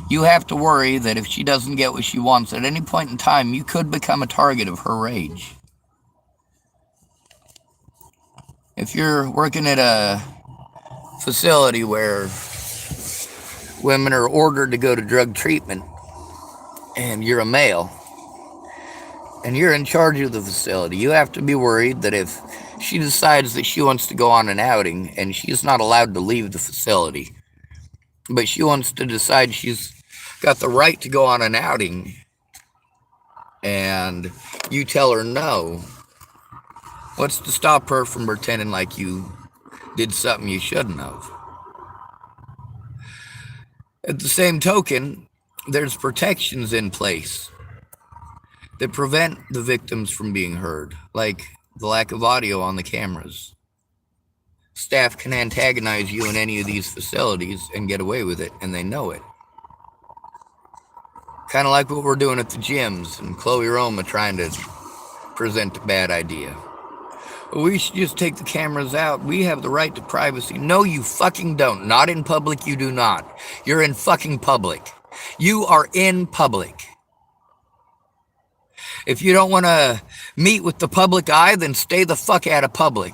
you have to worry that if she doesn't get what she wants at any point in time, you could become a target of her rage. If you're working at a facility where women are ordered to go to drug treatment, and you're a male, and you're in charge of the facility, you have to be worried that if she decides that she wants to go on an outing, and she's not allowed to leave the facility, but she wants to decide she's got the right to go on an outing, and you tell her no, what's to stop her from pretending like you did something you shouldn't have? At the same token, there's protections in place that prevent the victims from being heard, like the lack of audio on the cameras. staff can antagonize you in any of these facilities and get away with it, and they know it. Kind of like what we're doing at the gyms and Chloe Roma trying to present a bad idea. We should just take the cameras out. We have the right to privacy. No, you fucking don't. Not in public, you do not. You're in fucking public. You are in public. If you don't want to meet with the public eye, then stay the fuck out of public.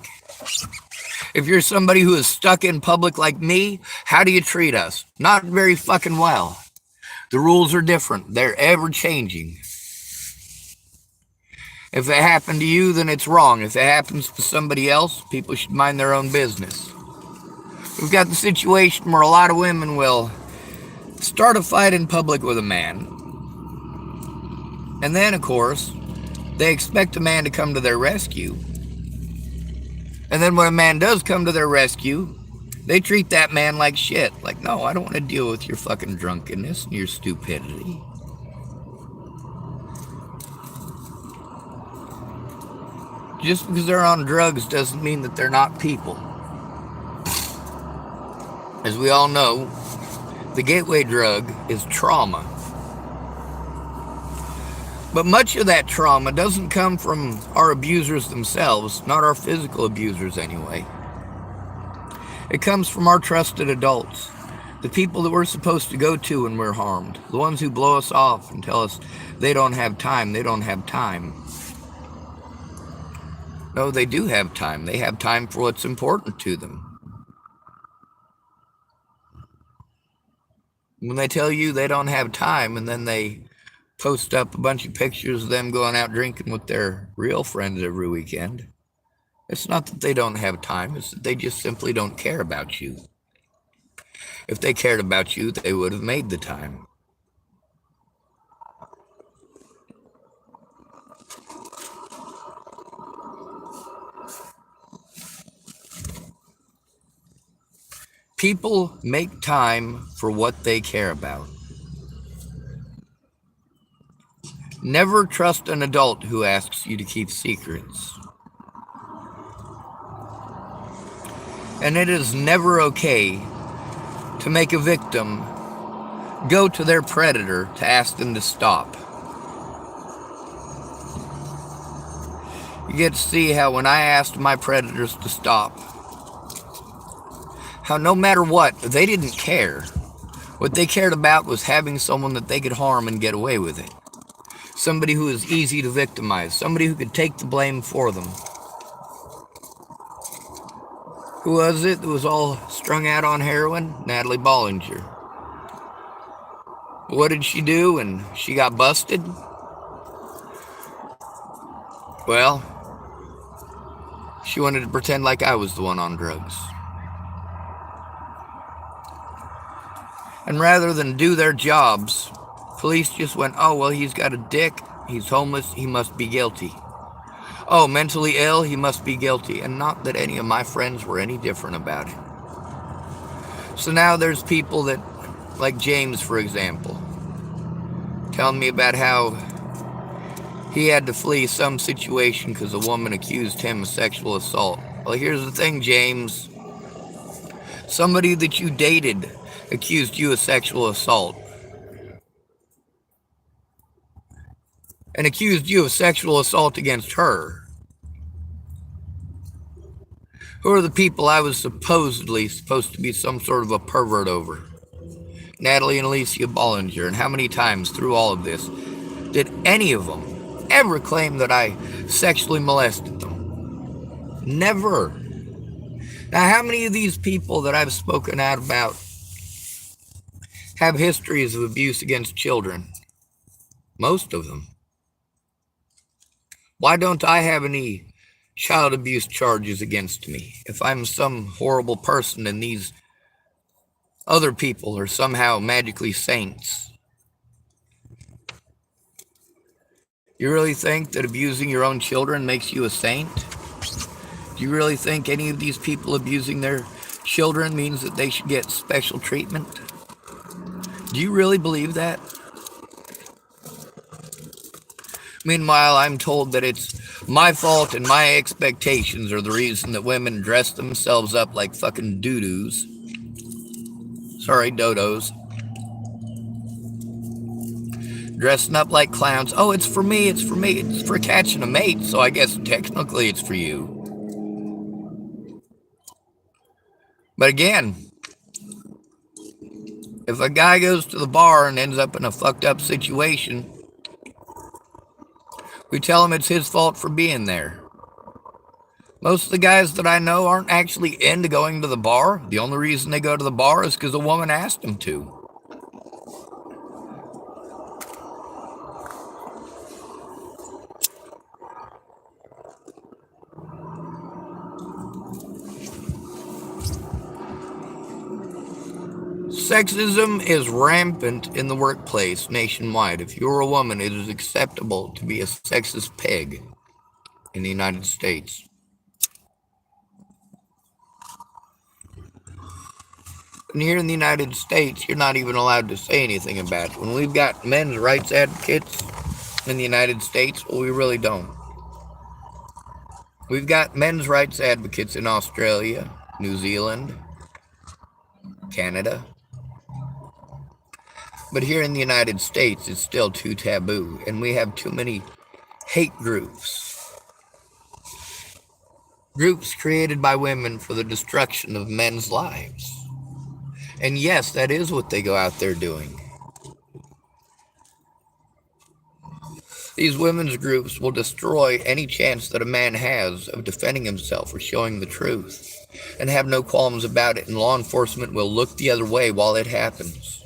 If you're somebody who is stuck in public like me, how do you treat us? Not very fucking well. The rules are different. They're ever changing. If it happened to you, then it's wrong. If it happens to somebody else, people should mind their own business. We've got the situation where a lot of women will start a fight in public with a man. And then, of course, they expect a man to come to their rescue. And then when a man does come to their rescue, they treat that man like shit. Like, no, I don't want to deal with your fucking drunkenness and your stupidity. Just because they're on drugs doesn't mean that they're not people. As we all know, the gateway drug is trauma. But much of that trauma doesn't come from our abusers themselves, not our physical abusers anyway. It comes from our trusted adults, the people that we're supposed to go to when we're harmed, the ones who blow us off and tell us they don't have time, they don't have time. No, they do have time. They have time for what's important to them. When they tell you they don't have time and then they post up a bunch of pictures of them going out drinking with their real friends every weekend, it's not that they don't have time, it's that they just simply don't care about you. If they cared about you, they would have made the time. People make time for what they care about. Never trust an adult who asks you to keep secrets. And it is never okay to make a victim go to their predator to ask them to stop. You get to see how when I asked my predators to stop, how no matter what, they didn't care. What they cared about was having someone that they could harm and get away with it. Somebody who is easy to victimize. Somebody who could take the blame for them. Who was it that was all strung out on heroin? Natalie Bollinger. What did she do when she got busted? Well, she wanted to pretend like I was the one on drugs. And rather than do their jobs, police just went, oh, well, he's got a dick, he's homeless, he must be guilty. Oh, mentally ill, he must be guilty. And not that any of my friends were any different about it. So now there's people that, like James, for example, telling me about how he had to flee some situation because a woman accused him of sexual assault. Well, here's the thing, James. Somebody that you dated accused you of sexual assault. And accused you of sexual assault against her. Who are the people I was supposed to be some sort of a pervert over? Natalie and Alicia Bollinger. And how many times through all of this did any of them ever claim that I sexually molested them? Never. Now, how many of these people that I've spoken out about have histories of abuse against children? Most of them. Why don't I have any child abuse charges against me if I'm some horrible person and these other people are somehow magically saints? You really think that abusing your own children makes you a saint? Do you really think any of these people abusing their children means that they should get special treatment? Do you really believe that? Meanwhile, I'm told that it's my fault and my expectations are the reason that women dress themselves up like fucking doo-doos. Sorry, dodos. Dressing up like clowns. Oh, it's for me, it's for me, it's for catching a mate, so I guess technically it's for you. But again, if a guy goes to the bar and ends up in a fucked up situation, we tell him it's his fault for being there. Most of the guys that I know aren't actually into going to the bar. The only reason they go to the bar is because a woman asked them to. Sexism is rampant in the workplace nationwide. If you're a woman, it is acceptable to be a sexist pig in the United States. And here in the United States, you're not even allowed to say anything about it. When we've got men's rights advocates in the United States, well, we really don't. We've got men's rights advocates in Australia, New Zealand, Canada. But here in the United States, it's still too taboo, and we have too many hate groups. Groups created by women for the destruction of men's lives. And yes, that is what they go out there doing. These women's groups will destroy any chance that a man has of defending himself or showing the truth, and have no qualms about it, and law enforcement will look the other way while it happens.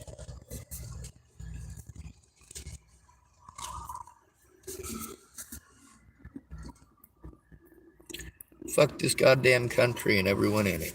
Fuck this goddamn country and everyone in it.